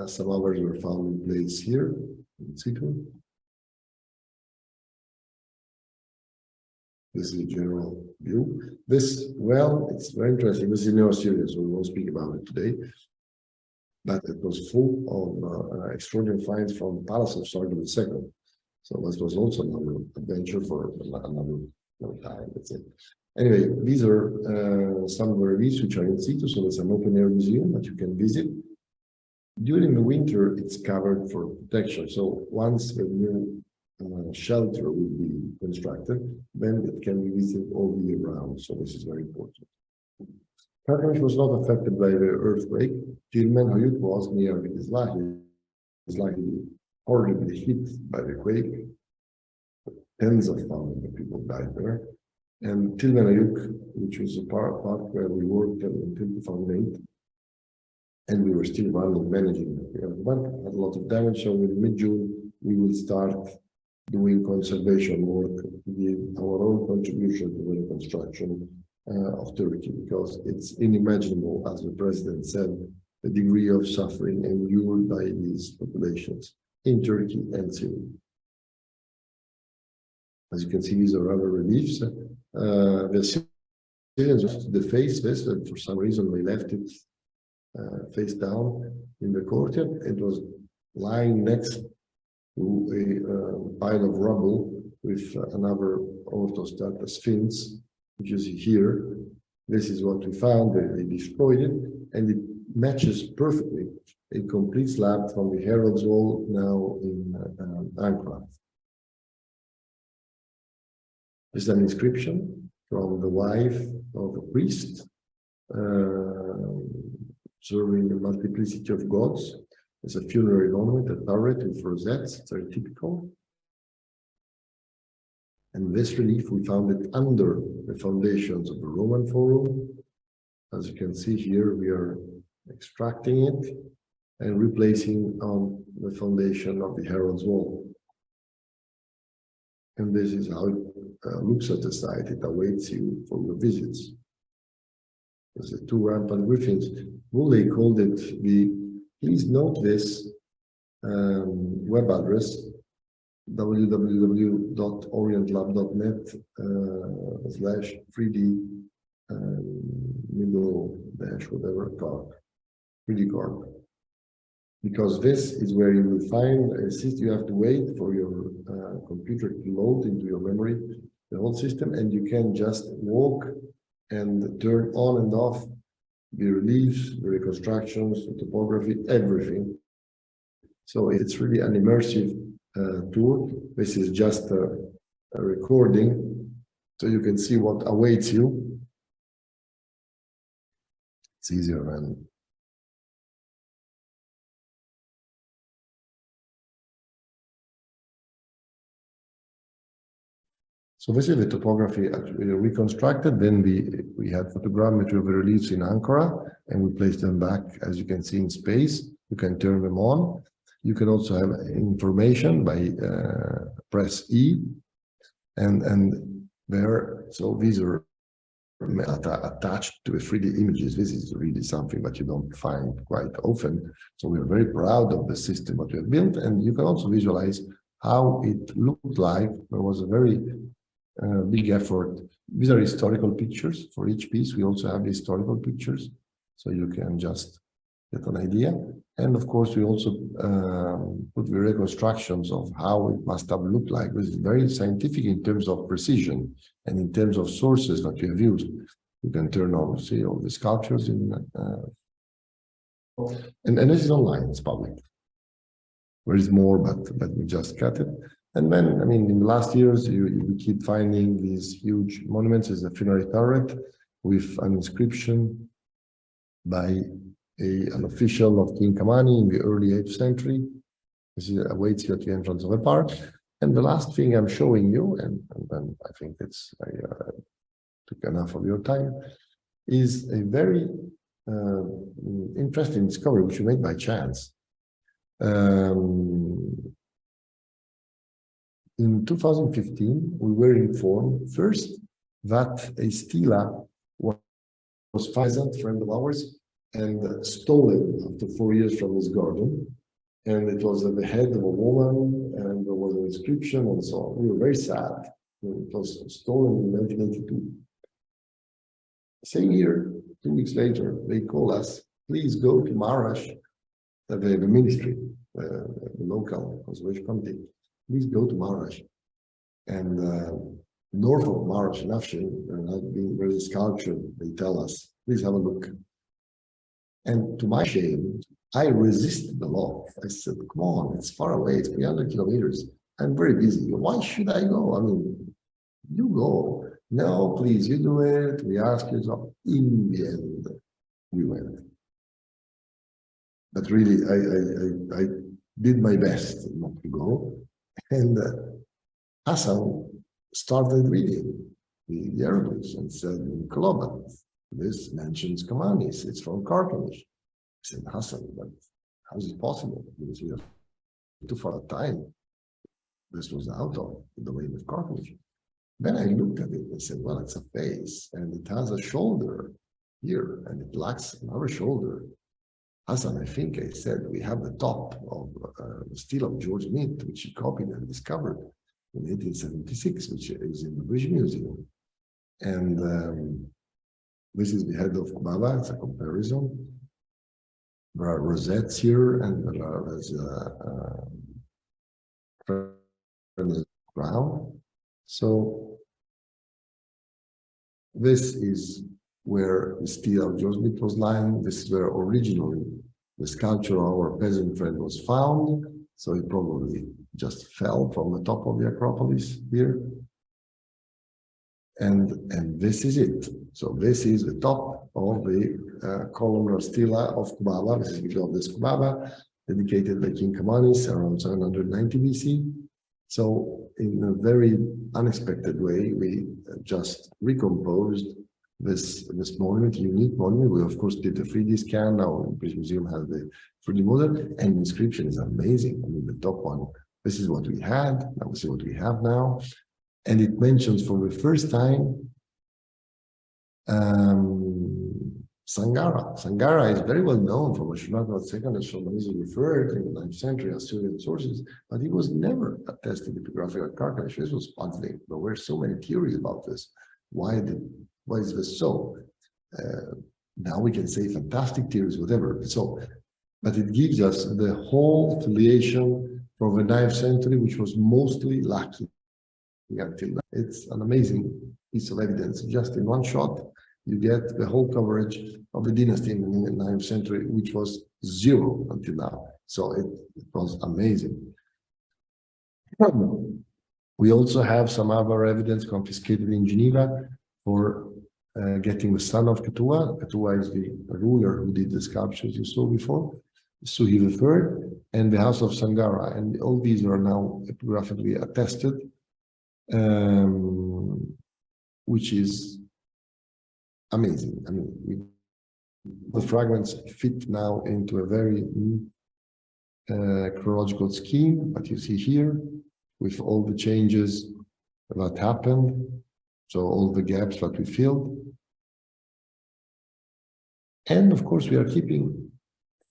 Some others were found in place here in situ. This is a general view. This, well, it's very interesting. This is Neo-Assyria, so we won't speak about it today. But it was full of extraordinary finds from the palace of Sargon II. So this was also another adventure for another time, let's say. Anyway, these are some of the reliefs which are in situ, so it's an open-air museum that you can visit. During the winter, it's covered for protection. So once the new shelter will be constructed, then it can be visited all year round. So this is very important. Karkemish was not affected by the earthquake. Tilmen Hayut was near Islahi. Islahi horribly hit by the quake. Tens of thousands of people died there. And Tilmen Hayut, which was a part where we worked until 2008, and we were still running, managing the bank, had a lot of damage. So in mid-June, we will start doing conservation work to give our own contribution to the reconstruction of Turkey, because it's unimaginable, as the president said, the degree of suffering endured by these populations in Turkey and Syria. As you can see, these are other reliefs. The Syrians defaced this, and for some reason they left it face down in the courtyard. It was lying next to a pile of rubble with another orthostat, a sphinx, which is here. This is what we found. They destroyed it, and it matches perfectly a complete slab from the Herald's Wall now in Ankara. This is an inscription from the wife of a priest, serving the multiplicity of gods. It's a funerary ornament, a turret with rosettes. It's very typical. And this relief, we found it under the foundations of the Roman Forum. As you can see here, we are extracting it and replacing on the foundation of the Herald's Wall. And this is how it looks at the site. It awaits you for your visits. There's the two rampant griffins. Woolley called it the, please note this web address, www.orientlab.net/3D middle dash whatever carp, 3D carp. Because this is where you will find a system. You have to wait for your computer to load into your memory the whole system, and you can just walk and turn on and off the reliefs, the reconstructions, the topography, everything. So it's really an immersive tour. This is just a recording, so you can see what awaits you. It's easier than so this is the topography reconstructed. Then we had photogrammetry of the reliefs in Ankara, and we placed them back, as you can see, in space. You can turn them on. You can also have information by press E, and there. So these are attached to 3D images. This is really something that you don't find quite often. So we're very proud of the system that we have built, and you can also visualize how it looked like. There was a very big effort. These are historical pictures for each piece. We also have historical pictures, so you can just get an idea. And of course, we also put the reconstructions of how it must have looked like. This is very scientific in terms of precision and in terms of sources that we have used. You can turn on, see all the sculptures in, and this is online, it's public. There is more, but we just cut it. And then, I mean, in the last years, you keep finding these huge monuments. There's a funerary turret with an inscription by an official of King Kamani in the early 8th century. This awaits you at the entrance of the park. And the last thing I'm showing you, and then I think I took enough of your time, is a very interesting discovery which we made by chance. In 2015, we were informed first that a stela was found, a friend of ours, and stolen after 4 years from his garden. And it was at the head of a woman, and there was an inscription and so on. We were very sad. It was stolen in 1982. Same year, 2 weeks later, they call us, please go to Marash, the ministry, the local conservation committee. Please go to Marash. And north of Marash, in Afshin, there is a sculpture, they tell us, please have a look. And to my shame, I resisted the law. I said, come on, it's far away, it's 300 kilometers. I'm very busy. Why should I go? I mean, you go. No, please, you do it. We ask you so. In the end, we went. But really, I did my best not to go. And Hassan started reading the hieroglyphs and said, Nicolò, but this mentions Kamanis, it's from Karkemish. I said, Hassan, but how is it possible? Because we have too far time. This was out of the way of Karkemish. Then I looked at it and said, well, it's a face and it has a shoulder here and it lacks another shoulder. Hassan, I think I said, we have the top of the stele of George Mint, which he copied and discovered in 1876, which is in the British Museum. And this is the head of Kubaba, it's a comparison. There are rosettes here, and there's a crown. So this is where the stele of George Mint was lying. This is where originally the sculpture of our peasant friend was found. So it probably just fell from the top of the Acropolis here. And this is it. So this is the top of the columnar stela of Kubaba. This is the of this Kubaba, dedicated by King Kamanis around 790 BC. So in a very unexpected way, we just recomposed this monument, unique monument. We of course did the 3D scan. Now the British Museum has the 3D model, and the inscription is amazing. I mean, the top one, this is what we had, now we see what we have now. And it mentions for the first time Sangara. Sangara is very well known from Ashurnath II and Shalmaneser referred in the 9th century Assyrian sources, but he was never attested epigraphic at Karkemish. This was puzzling. There were so many theories about this. Why is this so? Now we can say fantastic theories, whatever. So, but it gives us the whole filiation from the 9th century, which was mostly lacking until now. It's an amazing piece of evidence. Just in one shot, you get the whole coverage of the dynasty in the 9th century, which was zero until now. So it was amazing. We also have some other evidence confiscated in Geneva for getting the son of Ketua. Ketua is the ruler who did the sculptures you saw before, Suhi III, and the house of Sangara. And all these are now epigraphically attested, which is amazing. I mean, the fragments fit now into a very chronological scheme, but you see here, with all the changes that happened, so all the gaps that we filled. And of course, we are keeping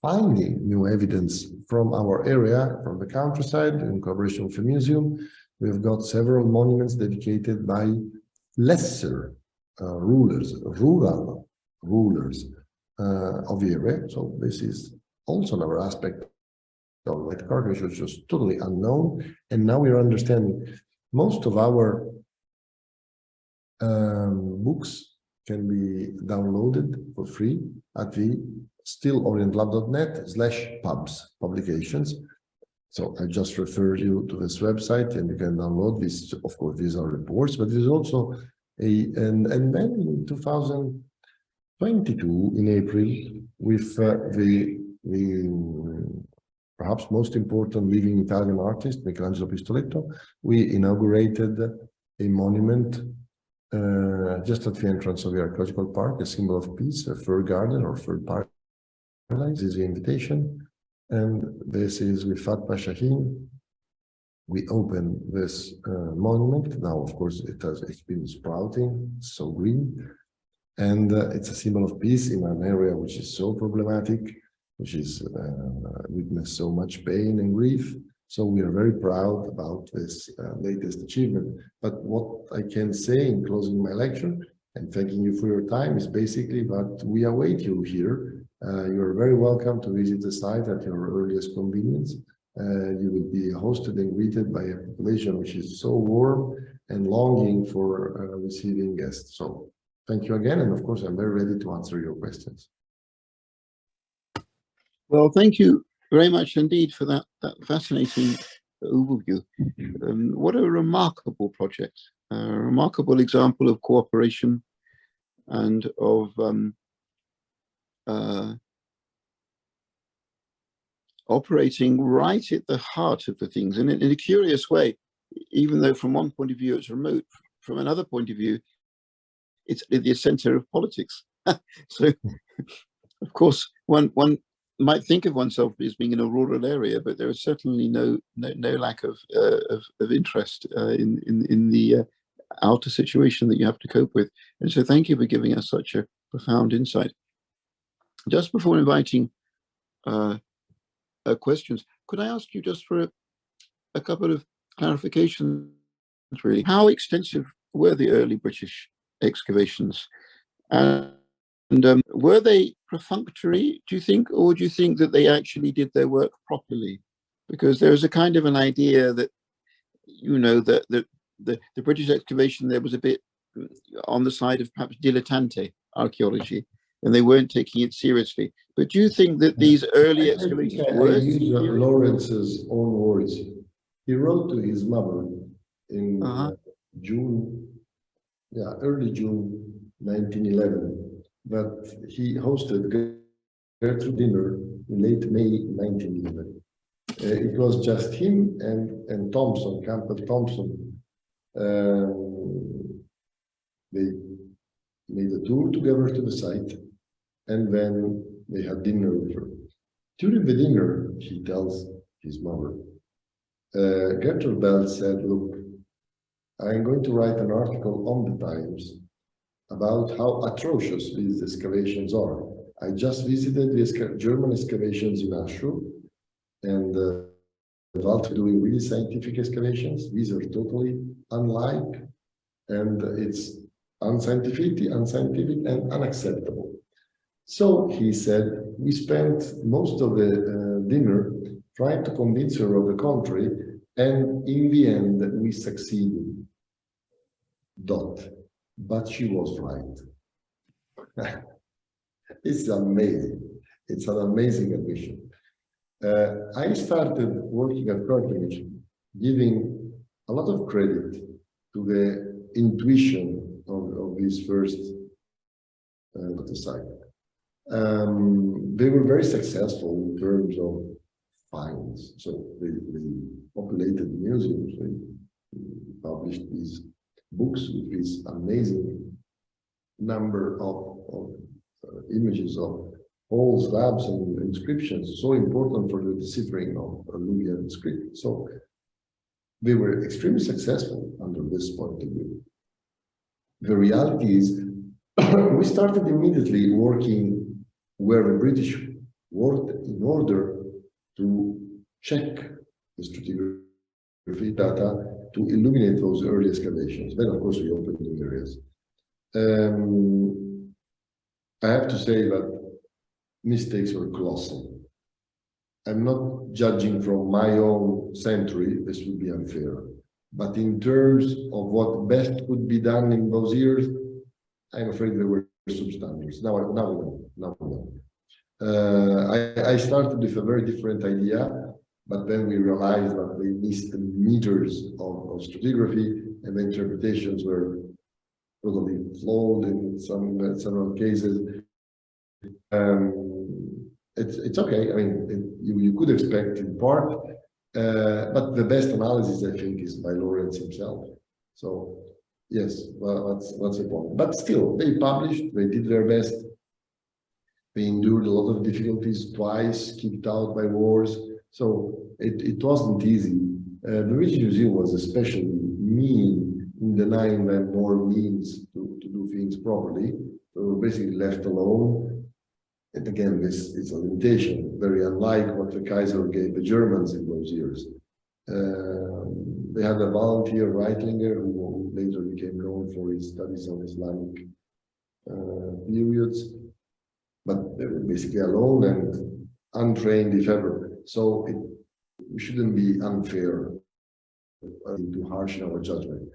finding new evidence from our area, from the countryside, in collaboration with the museum. We've got several monuments dedicated by lesser rural rulers of the area. So this is also another aspect of like Karkemish, which was totally unknown. And now we're understanding most of our books can be downloaded for free at the stillorientlab.net/pubs publications. So I just refer you to this website and you can download this. Of course, these are reports, but there's also and then in 2022 in April with the perhaps most important living Italian artist, Michelangelo Pistoletto, we inaugurated a monument just at the entrance of the archaeological park, a symbol of peace, a fir garden or fir paradise. This is the invitation. And this is with Fatma Shaheen. We opened this monument. Now, of course, it's been sprouting, so green. And it's a symbol of peace in an area which is so problematic, which is witnessed so much pain and grief. So we are very proud about this latest achievement. But what I can say in closing my lecture, and thanking you for your time, is basically that we await you here. You are very welcome to visit the site at your earliest convenience. You will be hosted and greeted by a population which is so warm and longing for receiving guests. So thank you again. And of course, I'm very ready to answer your questions. Well, thank you very much indeed for that fascinating overview. What a remarkable project, a remarkable example of cooperation and of operating right at the heart of the things, and in a curious way, even though from one point of view it's remote, from another point of view, it's at the center of politics. So, of course, one might think of oneself as being in a rural area, but there is certainly no lack of interest in the outer situation that you have to cope with. And so, thank you for giving us such a profound insight. Just before inviting questions, could I ask you just for a couple of clarifications, really? How extensive were the early British excavations? And were they perfunctory, do you think, or do you think that they actually did their work properly? Because there is a kind of an idea that, you know, that the British excavation there was a bit on the side of perhaps dilettante archaeology, and they weren't taking it seriously. But do you think that these early excavations were? I use Lawrence's own words. He wrote to his mother in early June 1911, that he hosted Gertrude dinner in late May 1911. It was just him and Thompson, Campbell Thompson. They made a tour together to the site, and then they had dinner with her. During the dinner, he tells his mother, Gertrude Bell said, "Look, I'm going to write an article on the Times about how atrocious these excavations are. I just visited the German excavations in Ashur, and Walter doing really scientific excavations. These are totally unlike, and it's unscientific and unacceptable." So he said, we spent most of the dinner trying to convince her of the contrary, and in the end we succeeded. But she was right. It's amazing. It's an amazing admission. I started working at Karkemish, giving a lot of credit to the intuition of these first site. They were very successful in terms of finds. So they populated museums. They published these books with this amazing number of images of holes, slabs, and inscriptions, so important for the deciphering of Luwian script. So they were extremely successful under this point of view. The reality is, we started immediately working where the British worked in order to check the stratigraphy data to illuminate those early excavations. Then, of course, we opened new areas. I have to say that mistakes were colossal. I'm not judging from my own century, this would be unfair. But in terms of what best could be done in those years, I'm afraid there were substantials. Now we know. I started with a very different idea, but then we realized that we missed meters of stratigraphy, and the interpretations were totally flawed in several cases. It's okay. I mean, you could expect in part, but the best analysis, I think, is by Lawrence himself. So yes, well, that's the point. But still, they published. They did their best. They endured a lot of difficulties, twice kicked out by wars. So it wasn't easy. The British Museum was especially mean in denying them more means to do things properly. So we were basically left alone. And again, this is a limitation, very unlike what the Kaiser gave the Germans in those years. They had a volunteer Reitlinger who later became known for his studies on Islamic periods, but they were basically alone and untrained, if ever. So we shouldn't be unfair, too harsh in our judgment.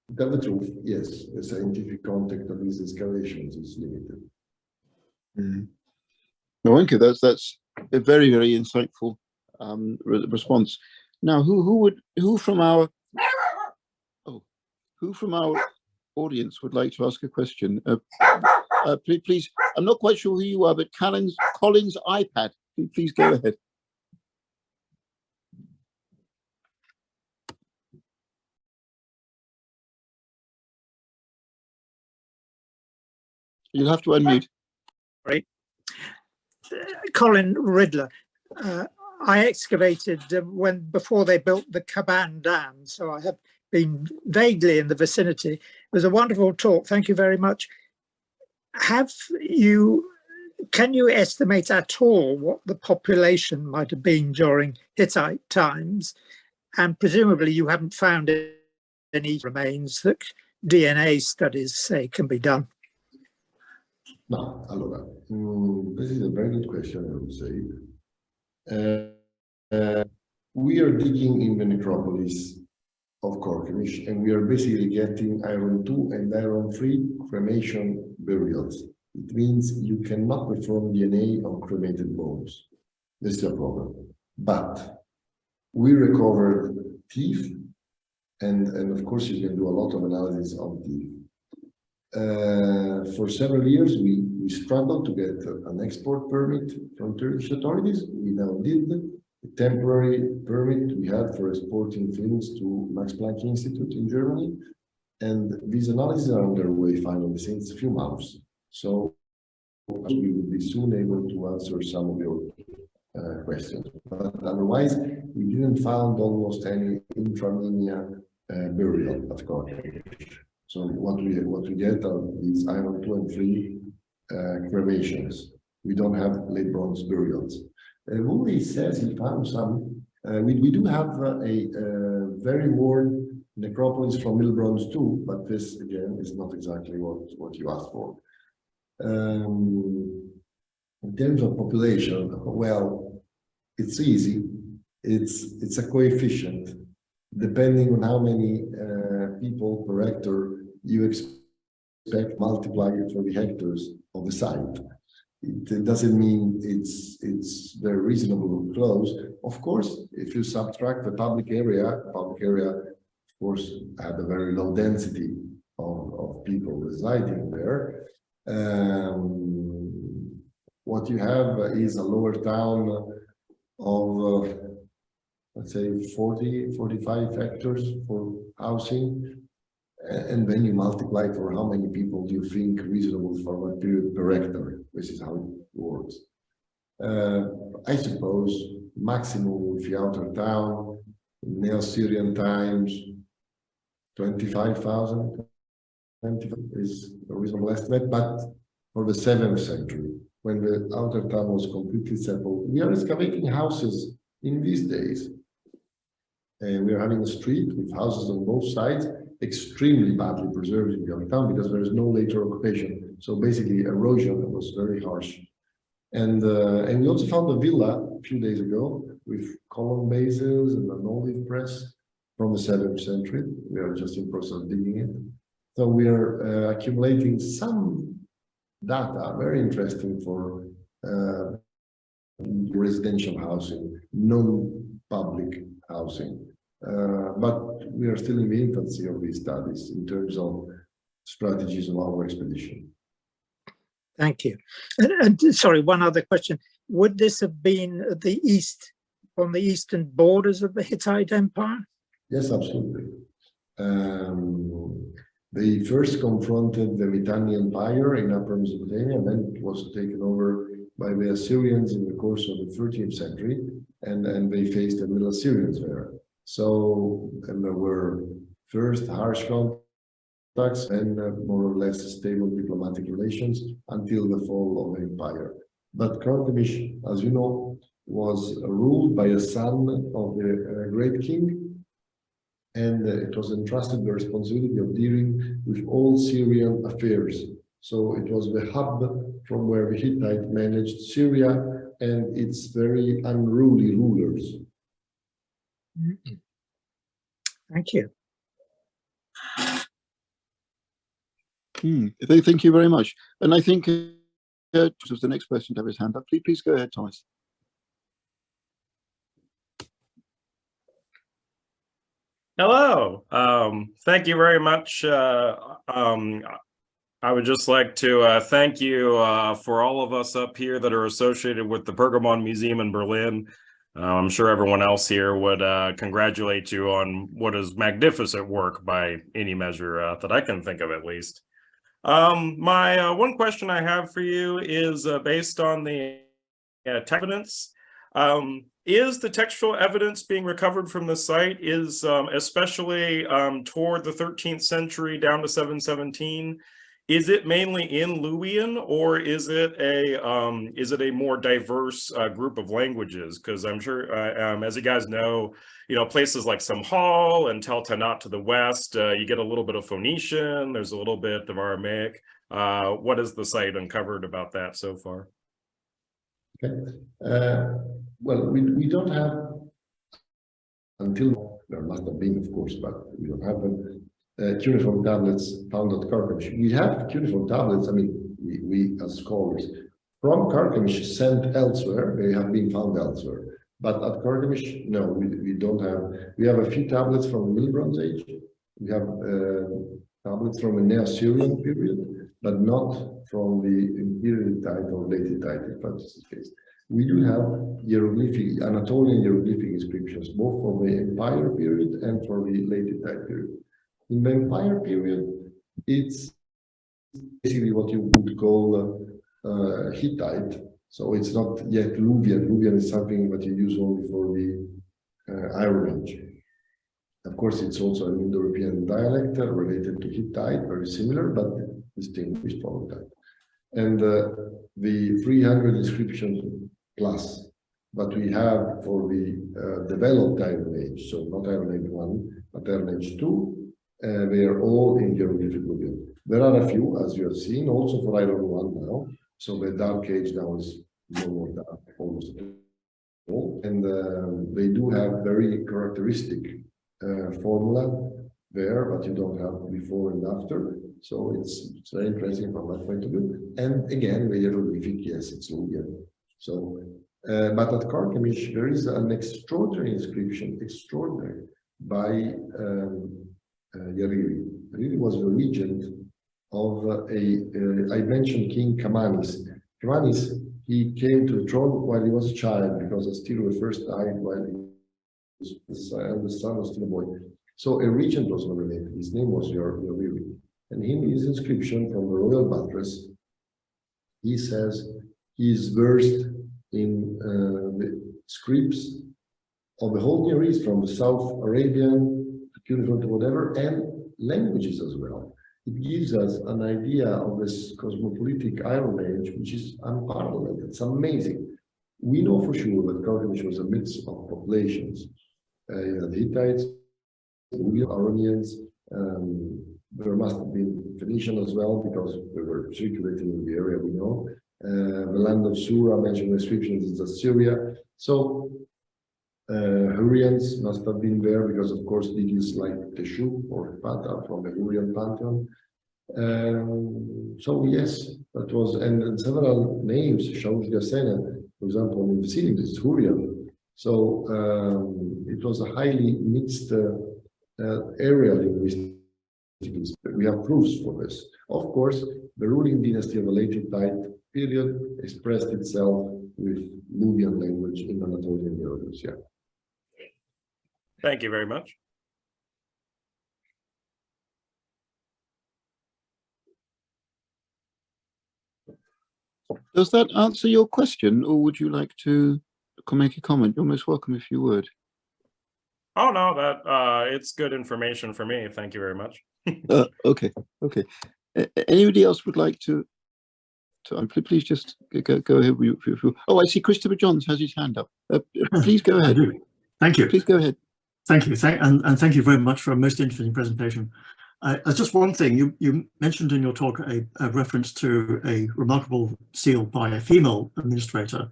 To tell the truth, yes, the scientific context of these excavations is limited. No, thank you. That's a very, very insightful response. Now, who from our audience would like to ask a question? Please, I'm not quite sure who you are, but Colin's iPad. Please go ahead. You'll have to unmute. Right. Colin Riddler. I excavated before they built the Caban Dam, so I have been vaguely in the vicinity. It was a wonderful talk. Thank you very much. Can you estimate at all what the population might have been during Hittite times? And presumably you haven't found any remains that DNA studies say can be done. No, allora, this is a very good question, I would say. We are digging in the necropolis of Karkemish, and we are basically getting iron 2 and iron 3 cremation burials. It means you cannot perform DNA on cremated bones. This is a problem. But we recovered teeth, and of course you can do a lot of analysis on teeth. For several years, we struggled to get an export permit from Turkish authorities. We now did a temporary permit we had for exporting things to Max Planck Institute in Germany. And these analyses are underway finally since a few months. So we will be soon able to answer some of your questions. But otherwise, we didn't find almost any inframenia burial of Karkemish. So what we get are these iron 2 and 3 cremations. We don't have late bronze burials. Woolley says he found some. We do have a very worn necropolis from Middle Bronze too, but this again is not exactly what you asked for. In terms of population, well, it's easy. It's a coefficient. Depending on how many people per hectare you expect, multiply it for the hectares of the site. It doesn't mean it's very reasonable close. Of course, if you subtract the public area, of course had a very low density of people residing there. What you have is a lower town of let's say 45 hectares for housing, and then you multiply for how many people do you think reasonable for what period per hectare. This is how it works. I suppose maximum with the outer town in Neo-Syrian times 25,000 is a reasonable estimate, but for the 7th century. when the outer town was completely settled. We are excavating houses in these days. And we are having a street with houses on both sides, extremely badly preserved in the town because there is no later occupation. So basically erosion was very harsh. And we also found a villa a few days ago with column bases and an olive press from the 7th century. We are just in process of digging it. So we are accumulating some data, very interesting for residential housing, non-public housing. But we are still in the infancy of these studies in terms of strategies of our expedition. Thank you. And sorry, one other question. Would this have been at the east, on the eastern borders of the Hittite Empire? Yes, absolutely. They first confronted the Mitanni Empire in Upper Mesopotamia, and then it was taken over by the Assyrians in the course of the 13th century, and they faced the Middle Assyrians there. So, and there were first harsh contacts and more or less stable diplomatic relations until the fall of the empire. But Karkemish, as you know, was ruled by a son of the great king, and it was entrusted the responsibility of dealing with all Syrian affairs. So it was the hub from where the Hittite managed Syria and its very unruly rulers. Thank you. Thank you very much. And I think this was the next person to have his hand up. Please go ahead, Thomas. Hello. Thank you very much. I would just like to thank you for all of us up here that are associated with the Pergamon Museum in Berlin. I'm sure everyone else here would congratulate you on what is magnificent work by any measure that I can think of, at least. My one question I have for you is based on the evidence. Is the textual evidence being recovered from the site is especially toward the 13th century down to 717? Is it mainly in Luwian, or is it a more diverse group of languages? Because I'm sure, as you guys know, places like Samhal and Tel Tanat to the west, you get a little bit of Phoenician. There's a little bit of Aramaic. What has the site uncovered about that so far? Okay. Well, we don't have, until there must have been, of course, but we don't have them. Cuneiform tablets found at Karkemish. We have cuneiform tablets, I mean, we as scholars, from Karkemish sent elsewhere, they have been found elsewhere. But at Karkemish, no, we don't have. We have a few tablets from the Middle Bronze Age. We have tablets from the Neo-Assyrian period, but not from the Imperial Hittite or Late Hittite, if that's the case. We do have hieroglyphic, Anatolian hieroglyphic inscriptions, both for the Empire period and for the Late Hittite period. In the Empire period, it's basically what you would call Hittite. So it's not yet Luwian. Luwian is something that you use only for the Iron Age. Of course, it's also an Indo-European dialect related to Hittite, very similar, but distinguished from that. And the 300 inscriptions plus, but we have for the developed Iron Age, so not Iron Age 1, but Iron Age 2, they are all in hieroglyphic Luwian. There are a few, as you have seen, also for Iron 1 now. So the Dark Age now is no more dark, almost all. And they do have very characteristic formula there, but you don't have before and after. So it's very interesting from that point of view. And again, the hieroglyphic, yes, it's Luwian. So, but at Karkemish, there is an extraordinary inscription, extraordinary, by Yariri. Yariri was the regent of I mentioned King Kamanis. Kamanis, he came to the throne while he was a child, because Astiro first died while he was eldest son was still a boy. So a regent was nominated. His name was Yariri. And in his inscription from the royal buttress, he says he is versed in the scripts of the whole Near East, from the South Arabian, cuneiform to whatever, and languages as well. it gives us an idea of this cosmopolitic Iron Age, which is unparalleled. It's amazing. We know for sure that Karkemish was a mix of populations. You had Hittites, Arabians, there must have been Phoenician as well, because they were circulating in the area we know. The land of Sura mentioned inscriptions is Assyria. So Hurrians must have been there because, of course, it is like Teshu or Pata from the Hurrian pantheon. So yes, that was, and several names, Shaush Gasena, for example, in the city, this is Hurrian. So it was a highly mixed area linguistically. We have proofs for this. Of course, the ruling dynasty of the late Hittite period expressed itself with Nubian language in Anatolian hieroglyphs. Yeah. Thank you very much. Does that answer your question, or would you like to make a comment? You're most welcome if you would. Oh no, that it's good information for me. Thank you very much. Okay. Anybody else would like to please just go ahead. Oh, I see Christopher Johns has his hand up. Please go ahead. Thank you. Please go ahead. Thank you. And thank you very much for a most interesting presentation. Just one thing, you mentioned in your talk a reference to a remarkable seal by a female administrator.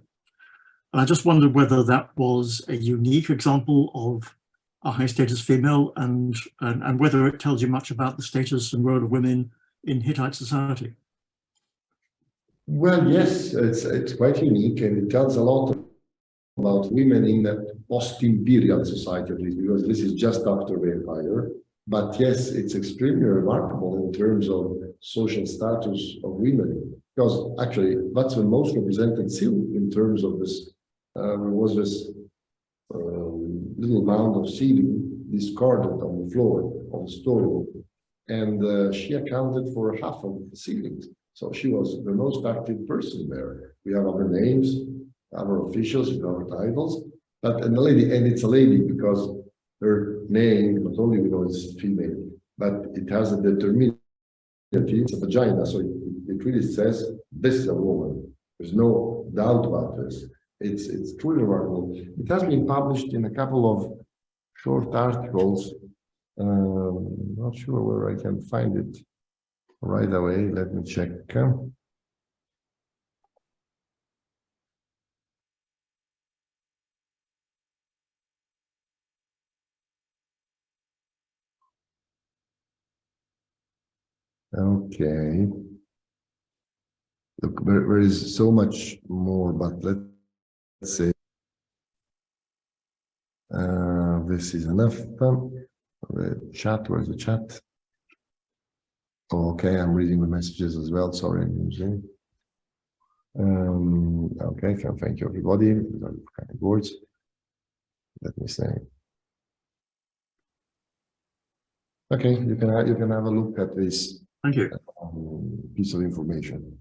And I just wondered whether that was a unique example of a high status female and whether it tells you much about the status and role of women in Hittite society. Well, yes, it's quite unique, and it tells a lot about women in the post-imperial society, at least, because this is just after the empire. But yes, it's extremely remarkable in terms of social status of women, because actually that's the most represented seal in terms of this. Was this little mound of sealing discarded on the floor of the storeroom, and she accounted for half of the ceilings. So she was the most active person there. We have other names, other officials with other titles, but and the lady, and it's a lady because her name, not only we know it's female, but it has a determinative, it's a vagina, so it really says this is a woman. There's no doubt about this. It's truly remarkable. It has been published in a couple of short articles. Not sure where I can find it right away. Let me check. Okay. Look, there is so much more, but let's say this is enough. The chat, where's the chat? Oh, okay, I'm reading the messages as well. Sorry, I'm using. Okay, thank you everybody. Kind of words. Let me say. Okay, you can have a look at this. Thank you. Piece of information.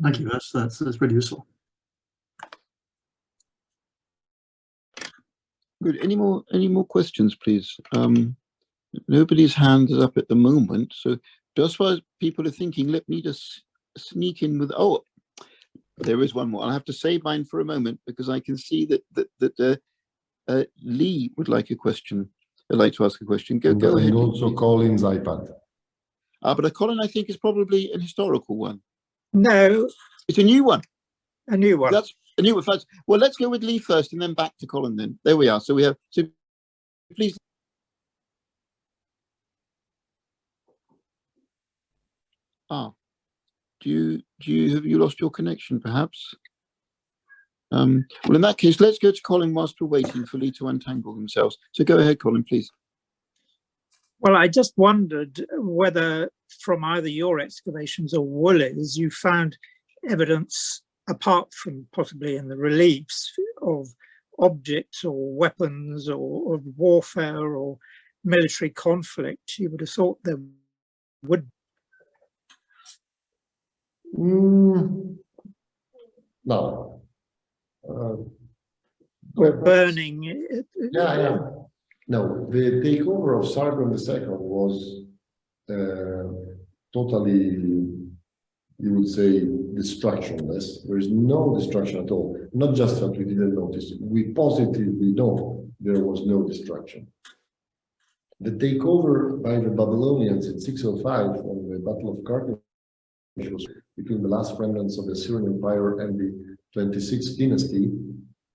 Thank you. That's really useful. Good. Any more questions, please? Nobody's hand is up at the moment, so just while people are thinking, let me just sneak in with. Oh, there is one more. I'll have to save mine for a moment because I can see that Lee would like a question. I'd like to ask a question. Go ahead. And also Colin's iPad. But Colin, I think, is probably an historical one. No, It's a new one. a new one. That's a new one. Well, let's go with Lee first and then back to Colin then. There we are. So we have, so please. Have you lost your connection perhaps? Well, in that case, let's go to Colin whilst we're waiting for Lee to untangle themselves. So go ahead, Colin, please. Well, I just wondered whether from either your excavations or Woolley's, you found evidence, apart from possibly in the reliefs, of objects or weapons or of warfare or military conflict. You would have thought there would. No. Burning. Yeah. No, the takeover of Sargon II was totally, you would say, destructionless. There is no destruction at all. Not just that we didn't notice. We positively know there was no destruction. The takeover by the Babylonians in 605 on the Battle of Karkemish was between the last remnants of the Assyrian Empire and the 26th dynasty,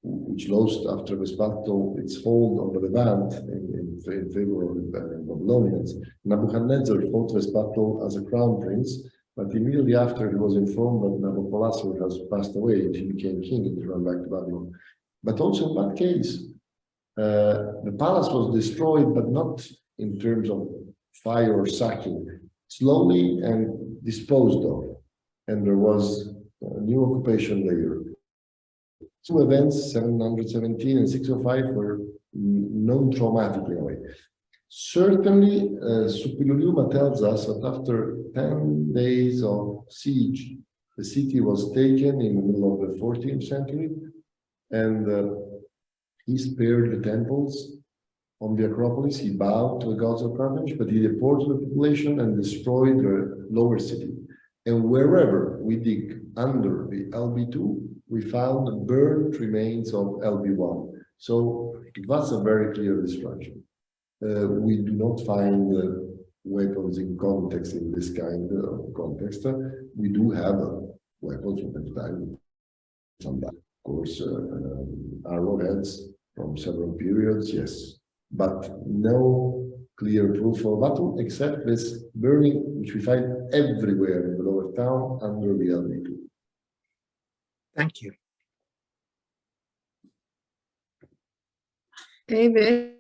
which lost after this battle its hold on the Levant in favor of the Babylonians. Nebuchadnezzar fought this battle as a crown prince, but immediately after he was informed that Nabopolassar has passed away, he became king and ran back to Babylon. But also in that case, the palace was destroyed, but not in terms of fire or sacking, slowly and disposed of. And there was a new occupation layer. Two events, 717 and 605, were non-traumatic in a way. Certainly, Suppiluliuma tells us that after 10 days of siege, the city was taken in the middle of the 14th century, and he spared the temples on the Acropolis. He bowed to the gods of Karkemish, but he deported the population and destroyed the lower city. And wherever we dig under the LB2, we found burnt remains of LB1. So that's a very clear destruction. We do not find weapons in context in this kind of context. We do have weapons from time to time, some, of course, arrowheads from several periods, yes, but no clear proof of battle except this burning, which we find everywhere in the lower town under the LB2. Thank you. David.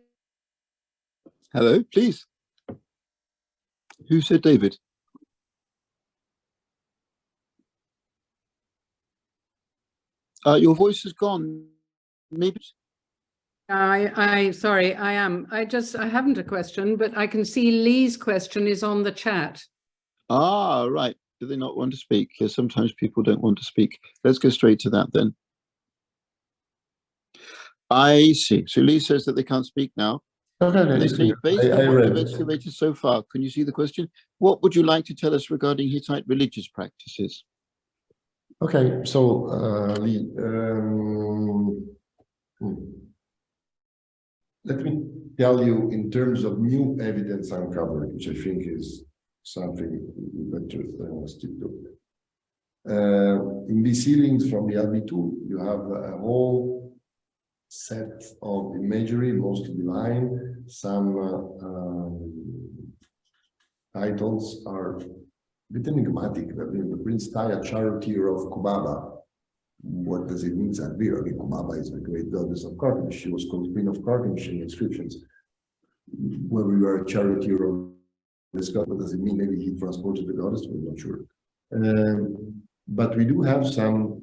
Hello, please. Who said David? Your voice has gone. Maybe. Sorry, I haven't a question, but I can see Lee's question is on the chat. Ah, right. Do they not want to speak? Yes, sometimes people don't want to speak. Let's go straight to that then. I see. So Lee says that they can't speak now. Okay, They say, based on what you've excavated so far, can you see the question? What would you like to tell us regarding Hittite religious practices? Okay, so Lee, let me tell you in terms of new evidence uncovered, which I think is something better stick to. In these ceilings from the LB2, you have a whole set of imagery, mostly divine. Some titles are a bit enigmatic. I mean, the Prince Taya, charioteer of Kubaba. What does it mean exactly? I mean, Kubaba is the great goddess of Karkemish. She was called Queen of Karkemish in inscriptions. Where we were a charioteer of this god, what does it mean? Maybe he transported the goddess, we're not sure. But we do have some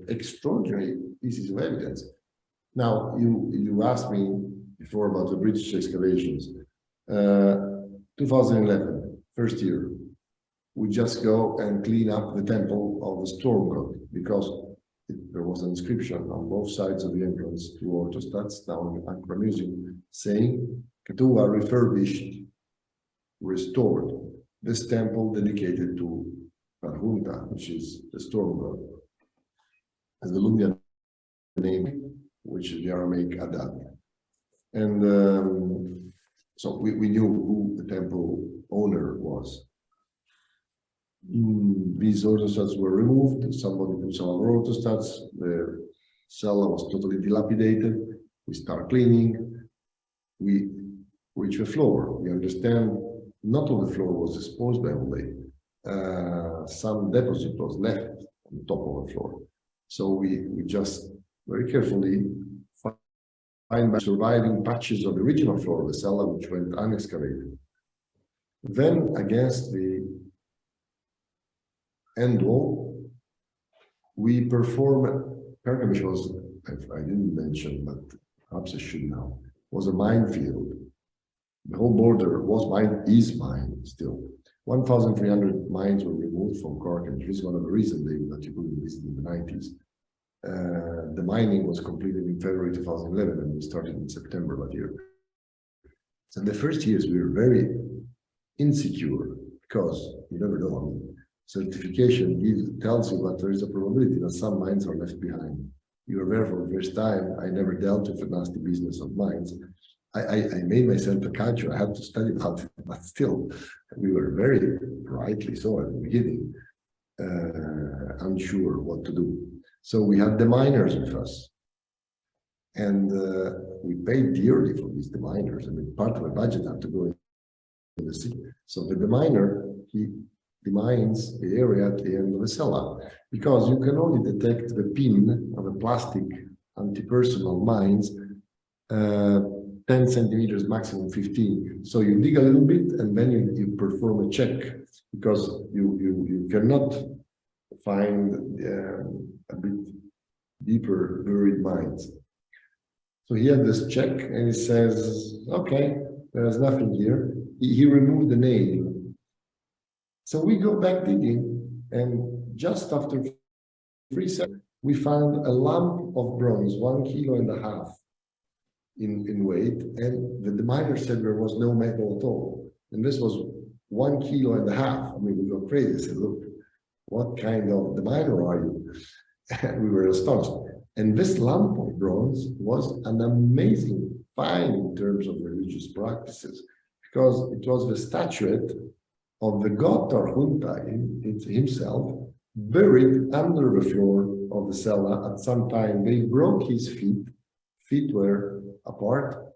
extraordinary pieces of evidence. Now, you asked me before about the British excavations. 2011, first year, we just go and clean up the temple of the storm god because there was an inscription on both sides of the entrance to Orthostads, down in Ankara Museum, saying, Ketua refurbished, restored this temple dedicated to Parhunta, which is the storm god, as the Lumbian name, which is the Aramaic Adad. And so we knew who the temple owner was. These orthostats were removed. Somebody put some other orthostats. The cella was totally dilapidated. We start cleaning. We reach the floor. We understand not all the floor was exposed by only. Some deposit was left on the top of the floor. So we just very carefully find surviving patches of the original floor of the cella, which went unexcavated. Then against the end wall, we perform, Karkemish was, I didn't mention, but perhaps I should now, was a minefield. The whole border was mine, is mine still. 1,300 mines were removed from Karkemish. This is one of the reasons that you couldn't visit in the 90s. The mining was completed in February 2011 and we started in September that year. So in the first years, we were very insecure because you never know. I mean, certification tells you, but there is a probability that some mines are left behind. You were there for the first time. I never dealt with the nasty business of mines. I made myself a culture. I had to study about it, but still, we were very rightly so at the beginning, unsure what to do. So we had the miners with us, and we paid dearly for these miners. I mean, part of the budget had to go in the city. So the miner, he demines the area at the end of the cellar, because you can only detect the pin of a plastic anti-personal mines 10 centimeters, maximum 15. So you dig a little bit and then you perform a check, because you cannot find a bit deeper buried mines. So he had this check and he says, okay, there's nothing here. He removed the nail. So we go back digging, and just after 3 seconds, we found a lump of bronze, 1.5 kilos in weight, and the miner said there was no metal at all. And this was 1.5 kilos. I mean, we go crazy. I said, look, what kind of the miner are you? And we were astonished. And this lump of bronze was an amazing find in terms of religious practices, because it was the statuette of the god or junta himself, buried under the floor of the cellar. At some time, they broke his feet were apart,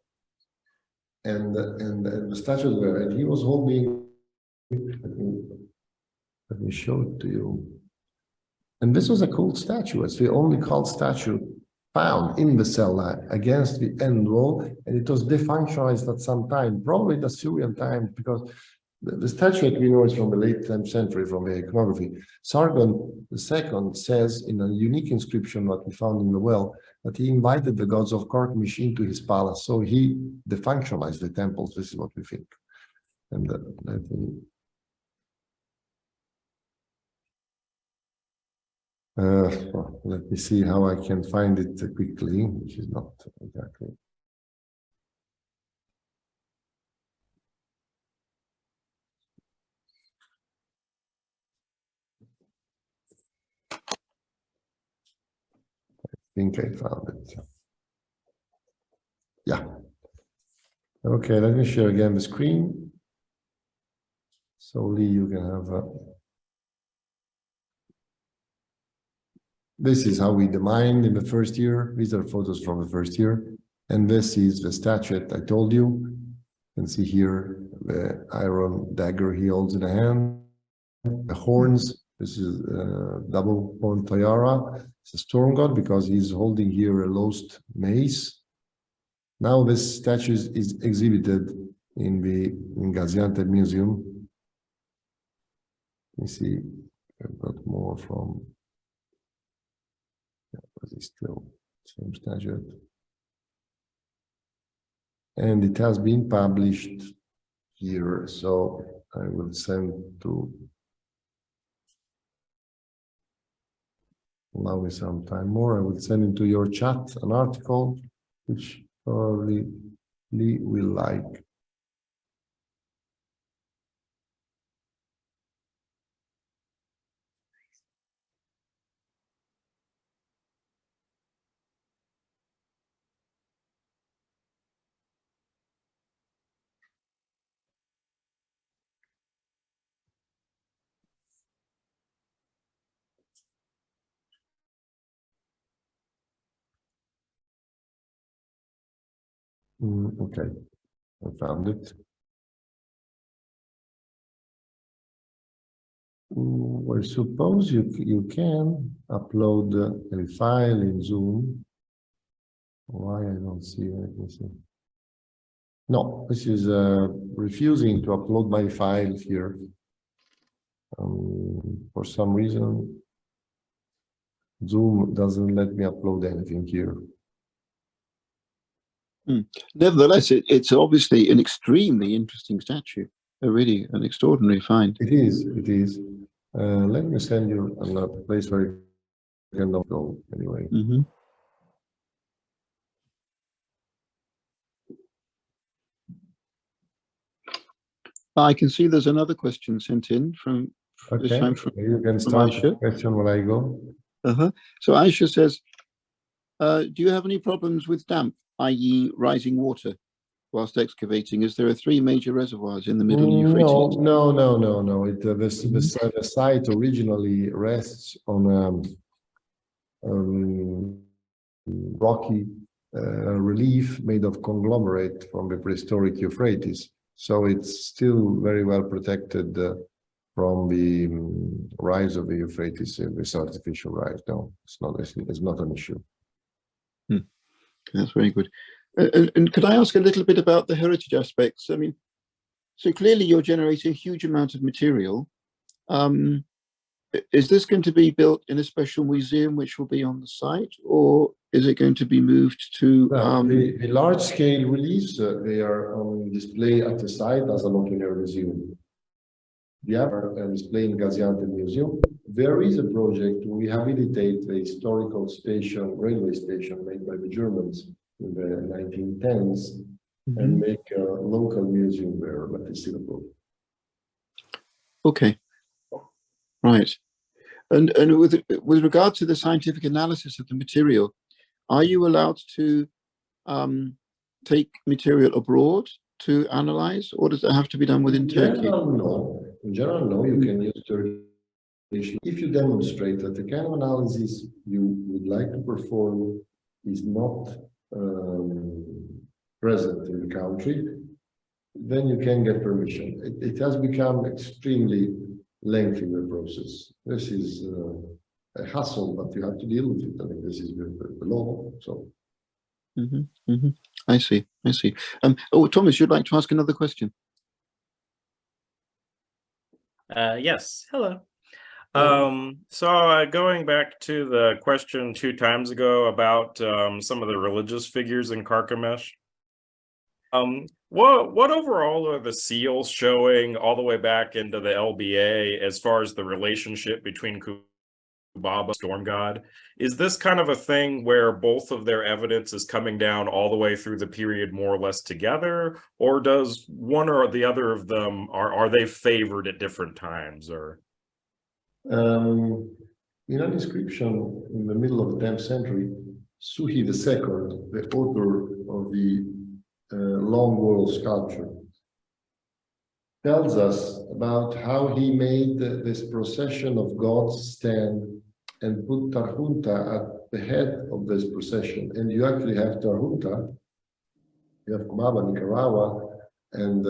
and the statues were, and he was holding, let me show it to you. And this was a cool statue. It's the only cult statue found in the cellar against the end wall, and it was defunctionalized at some time, probably the Syrian time, because the statuette we know is from the late 10th century, from the iconography. Sargon II says in a unique inscription that we found in the well that he invited the gods of Karkemish into his palace. So he defunctionalized the temples. This is what we think. And let me see how I can find it quickly, which is not exactly. I think I found it. Yeah. Okay, let me share again the screen. So Lee, you can have this is how we demined in the first year. These are photos from the first year. And this is the statuette I told you. You can see here the iron dagger he holds in a hand. The horns, this is double horn tiara. It's a storm god because he's holding here a lost mace. Now this statue is exhibited in the Gaziantep museum. You see, I've got more from, but it's still same statue. And it has been published here, so I will send to, allow me some time more, I will send into your chat an article which probably Lee will like. Okay, I found it. I suppose you can upload a file in Zoom. Why I don't see it? Let me see. No, this is refusing to upload my file here. For some reason, Zoom doesn't let me upload anything here. Nevertheless, it's obviously an extremely interesting statue. Really an extraordinary find. It is, it is. Let me send you another place where you can go anyway. Mm-hmm. I can see there's another question sent in from this Okay, time from you can start Aisha. the question while I go. So Aisha says, do you have any problems with damp, i.e. rising water, whilst excavating? Is there 3 major reservoirs in the middle Euphrates? No. The site originally rests on rocky relief made of conglomerate from the prehistoric Euphrates. So it's still very well protected from the rise of the Euphrates, this artificial rise. No, it's not an issue. That's very good. And could I ask a little bit about the heritage aspects? I mean, so clearly you're generating a huge amount of material. Is this going to be built in a special museum which will be on the site, or is it going to be moved to... the large-scale reliefs, they are on display at the site as an open-air museum. The other display in Gaziantep Museum. There is a project to rehabilitate the historical station, railway station made by the Germans in the 1910s and make a local museum there, but it's still a project. Okay, right. And with regard to the scientific analysis of the material, are you allowed to take material abroad to analyze, or does it have to be done within Turkey? No. In general, no. You can use Turkish. If you demonstrate that the kind of analysis you would like to perform is not present in the country, then you can get permission. It has become extremely lengthy, the process. This is a hassle, but you have to deal with it. I mean, this is the law. So. I see. Thomas, you'd like to ask another question? Yes. Hello. So going back to the question 2 times ago about some of the religious figures in Karkemish, what overall are the seals showing all the way back into the LBA as far as the relationship between Kubaba, storm god? Is this kind of a thing where both of their evidence is coming down all the way through the period more or less together, or does one or the other of them are they favored at different times? Or in an inscription in the middle of the 10th century, Suhi II, the author of the long wall sculpture, tells us about how he made this procession of gods stand and put Tarhunta at the head of this procession. And you actually have Tarhunta, you have Kubaba, Nicaragua, and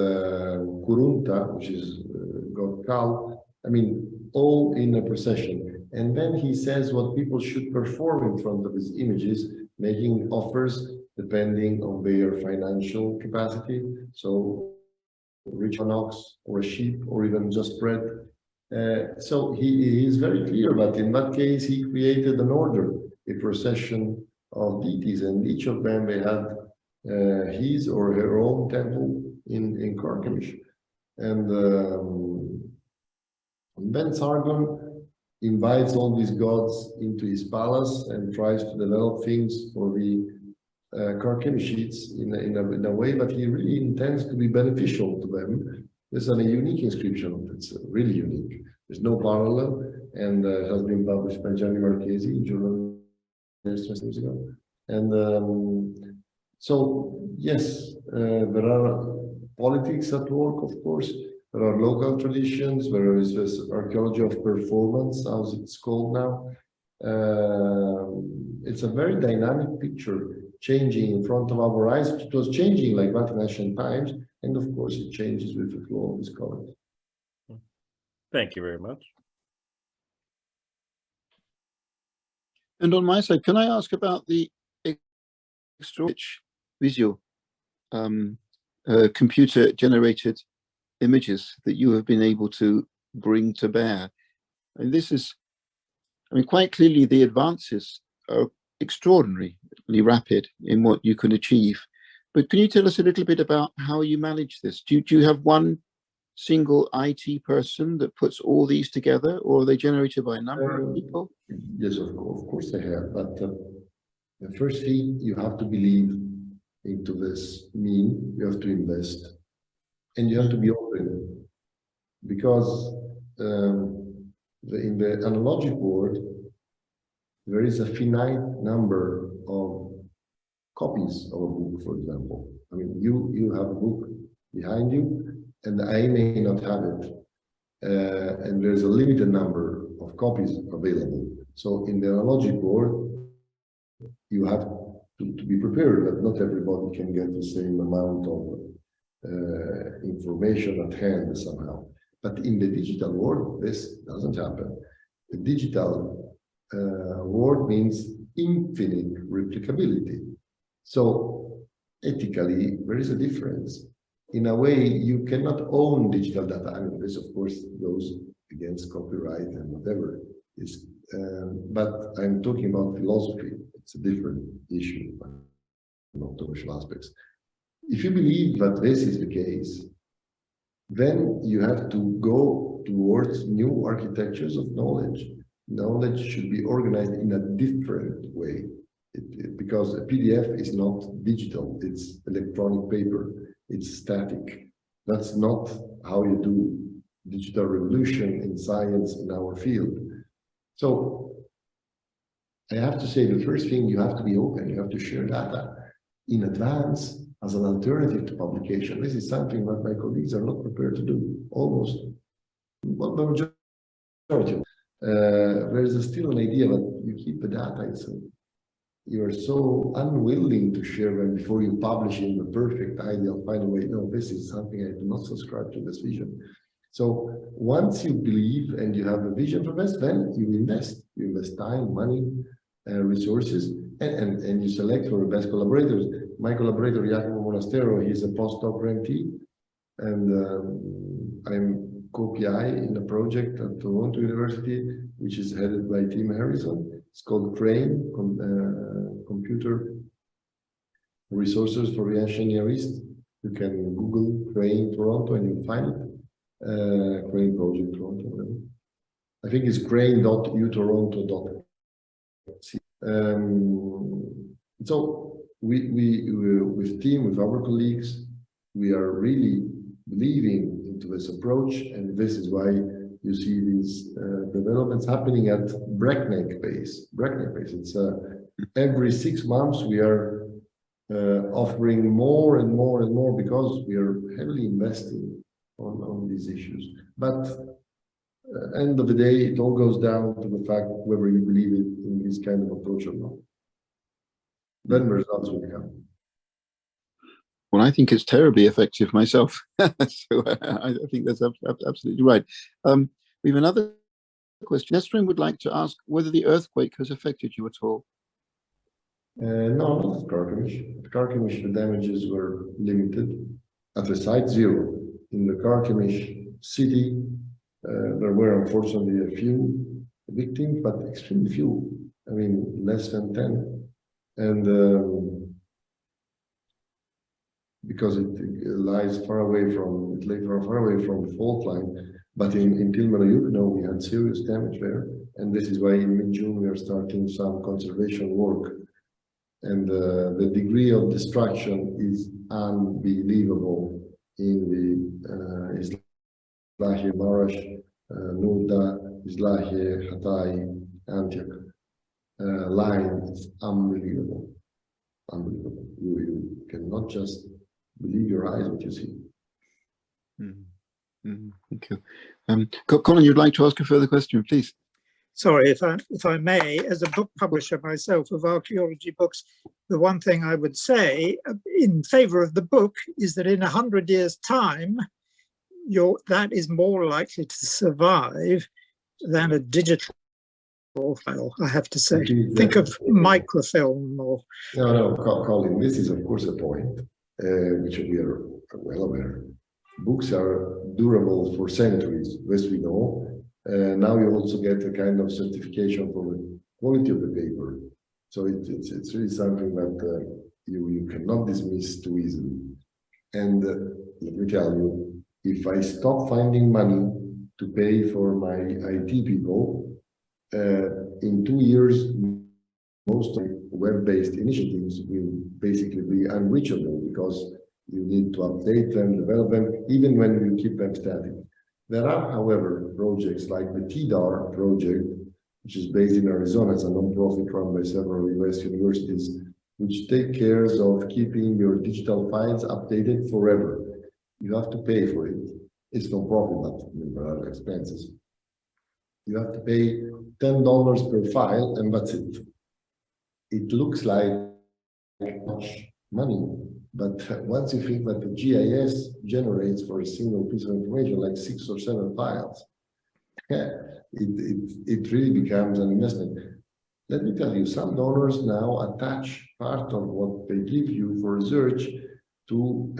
Kurunta, which is god Kal, I mean, all in a procession. And then he says what people should perform in front of his images, making offers depending on their financial capacity. So rich an ox or a sheep or even just bread. So he is very clear, but in that case, he created an order, a procession of deities, and each of them, they had his or her own temple in Karkemish. And then Sargon invites all these gods into his palace and tries to develop things for the Karkemishites in a way that he really intends to be beneficial to them. This is a unique inscription. It's really unique. There's no parallel, and it has been published by Gianni Marchetti in journal 20 years ago. And so, yes, there are politics at work, of course. There are local traditions. There is this archaeology of performance, as it's called now. It's a very dynamic picture, changing in front of our eyes. It was changing like that in ancient times, and of course it changes with the flow of this current. Thank you very much. And on my side, can I ask about the extra visual computer-generated images that you have been able to bring to bear? And this is, I mean, quite clearly the advances are extraordinarily rapid in what you can achieve. But can you tell us a little bit about how you manage this? Do you have one single IT person that puts all these together, or are they generated by a number of people? Yes, of course they have. But the first thing, you have to believe into this meme. You have to invest. and you have to be open, because in the analogic world, there is a finite number of copies of a book, for example. I mean, you have a book behind you, and I may not have it. And there's a limited number of copies available. So in the analogic world, you have to be prepared that not everybody can get the same amount of information at hand somehow. But in the digital world, this doesn't happen. The digital world means infinite replicability. So ethically, there is a difference. In a way, you cannot own digital data. I mean, this of course goes against copyright and whatever. But I'm talking about philosophy. It's a different issue, not commercial aspects. If you believe that this is the case, then you have to go towards new architectures of knowledge. Knowledge should be organized in a different way. Because a PDF is not digital, it's electronic paper, it's static. That's not how you do digital revolution in science in our field. So I have to say, the first thing, you have to be open, you have to share data in advance as an alternative to publication. This is something that my colleagues are not prepared to do, almost, well, the majority. There's still an idea that you keep the data, you are so unwilling to share them before you publish in the perfect, ideal, final way. No, this is something I do not subscribe to, this vision. So once you believe and you have a vision for this, then you invest. You invest time, money, resources, and you select for the best collaborators. My collaborator, Jacopo Monastero, he's a postdoc grantee, and I'm co-PI in a project at Toronto University, which is headed by Tim Harrison. It's called CRANE, Computer Resources for the Ancient Near East. You can Google CRANE Toronto and you'll find it. CRANE Project Toronto. Whatever. I think it's crane.utoronto.com. So we with team, with our colleagues, we are really believing into this approach, and this is why you see these developments happening at breakneck pace. It's every 6 months we are offering more and more and more, because we are heavily investing on these issues. But end of the day, it all goes down to the fact whether you believe in this kind of approach or not. Then the results will come. Well, I think it's terribly effective myself. So I think that's absolutely right. We have another question. Nesrin would like to ask whether the earthquake has affected you at all. No, not at Karkemish. At Karkemish, the damages were limited. At the site, 0. In the Karkemish city, there were unfortunately a few victims, but extremely few. I mean, less than 10. And because it lies far away from, it lay far away from the fault line. But in Tilmanoyuk, no, we had serious damage there. And this is why in mid-June we are starting some conservation work. And the degree of destruction is unbelievable in the Islahi Marash, Nuda, Islahi, Hatay, Antioch line. It's unbelievable. Unbelievable. You cannot just believe your eyes what you see. Thank you. Colin, you'd like to ask a further question, please? Sorry, if I may, as a book publisher myself of archaeology books, the one thing I would say in favor of the book is that in 100 years' time, that is more likely to survive than a digital file, I have to say. Think of microfilm or... No, Colin, this is of course a point, which we are well aware. Books are durable for centuries, this we know. Now you also get a kind of certification for the quality of the paper. So it's really something that you cannot dismiss too easily. And let me tell you, if I stop finding money to pay for my IT people, in 2 years, most of web-based initiatives will basically be unreachable, because you need to update them, develop them. even when you keep them static. There are, however, projects like the TDAR project, which is based in Arizona. It's a non-profit run by several US universities, which take care of keeping your digital files updated forever. You have to pay for it. It's no profit, but there are expenses. You have to pay $10 per file, and that's it. It looks like much money, but once you think that the GIS generates for a single piece of information like 6 or 7 files, it really becomes an investment. Let me tell you, some donors now attach part of what they give you for research to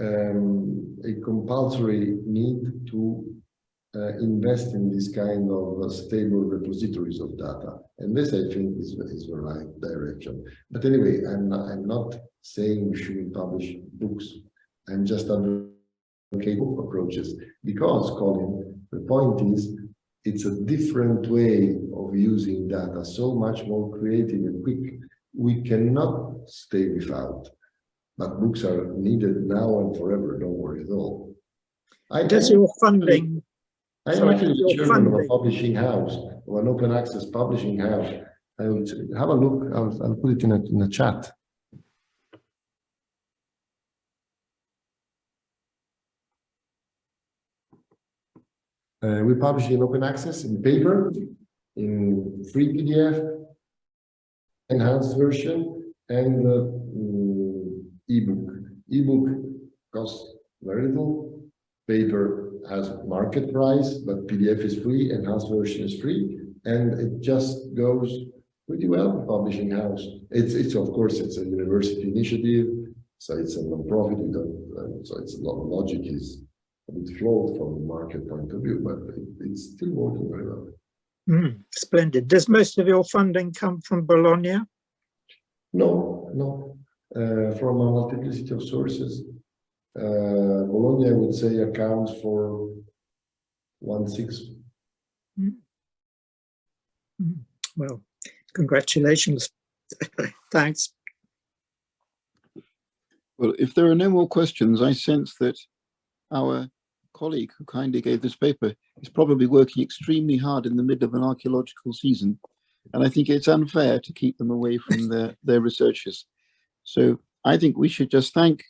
a compulsory need to invest in this kind of stable repositories of data. And this, I think, is the right direction. But anyway, I'm not saying we shouldn't publish books. I'm just advocating book approaches because, Colin, the point is, it's a different way of using data, so much more creative and quick. We cannot stay without, but books are needed now and forever, don't worry at all. Does your funding... I'm actually the chairman of a publishing house, of an open access publishing house. I will have a look, I'll put it in the chat. We publish in open access, in paper, in free PDF, enhanced version, and ebook. Ebook costs very little. Paper has market price, but PDF is free, enhanced version is free, and it just goes pretty well with publishing house. It's of course it's a university initiative, so it's a non-profit. We don't, so it's a lot of logic is a bit flawed from a market point of view, but it's still working very well. Splendid. Does most of your funding come from Bologna? No, from a multiplicity of sources. Bologna, I would say, accounts for 1/6. Well, congratulations. Thanks. Well, if there are no more questions, I sense that our colleague who kindly gave this paper is probably working extremely hard in the middle of an archaeological season. And I think it's unfair to keep them away from their researches. So I think we should just thank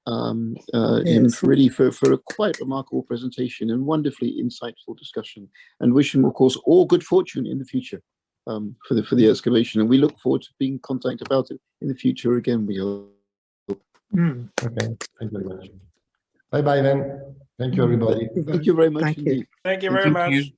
him for a quite remarkable presentation and wonderfully insightful discussion, and wish him, of course, all good fortune in the future for the excavation. And we look forward to being in contact about it in the future again, we hope. Okay, thank you very much. Bye-bye then. Thank you, everybody. Thank you very much Thank you. indeed. Thank you very much.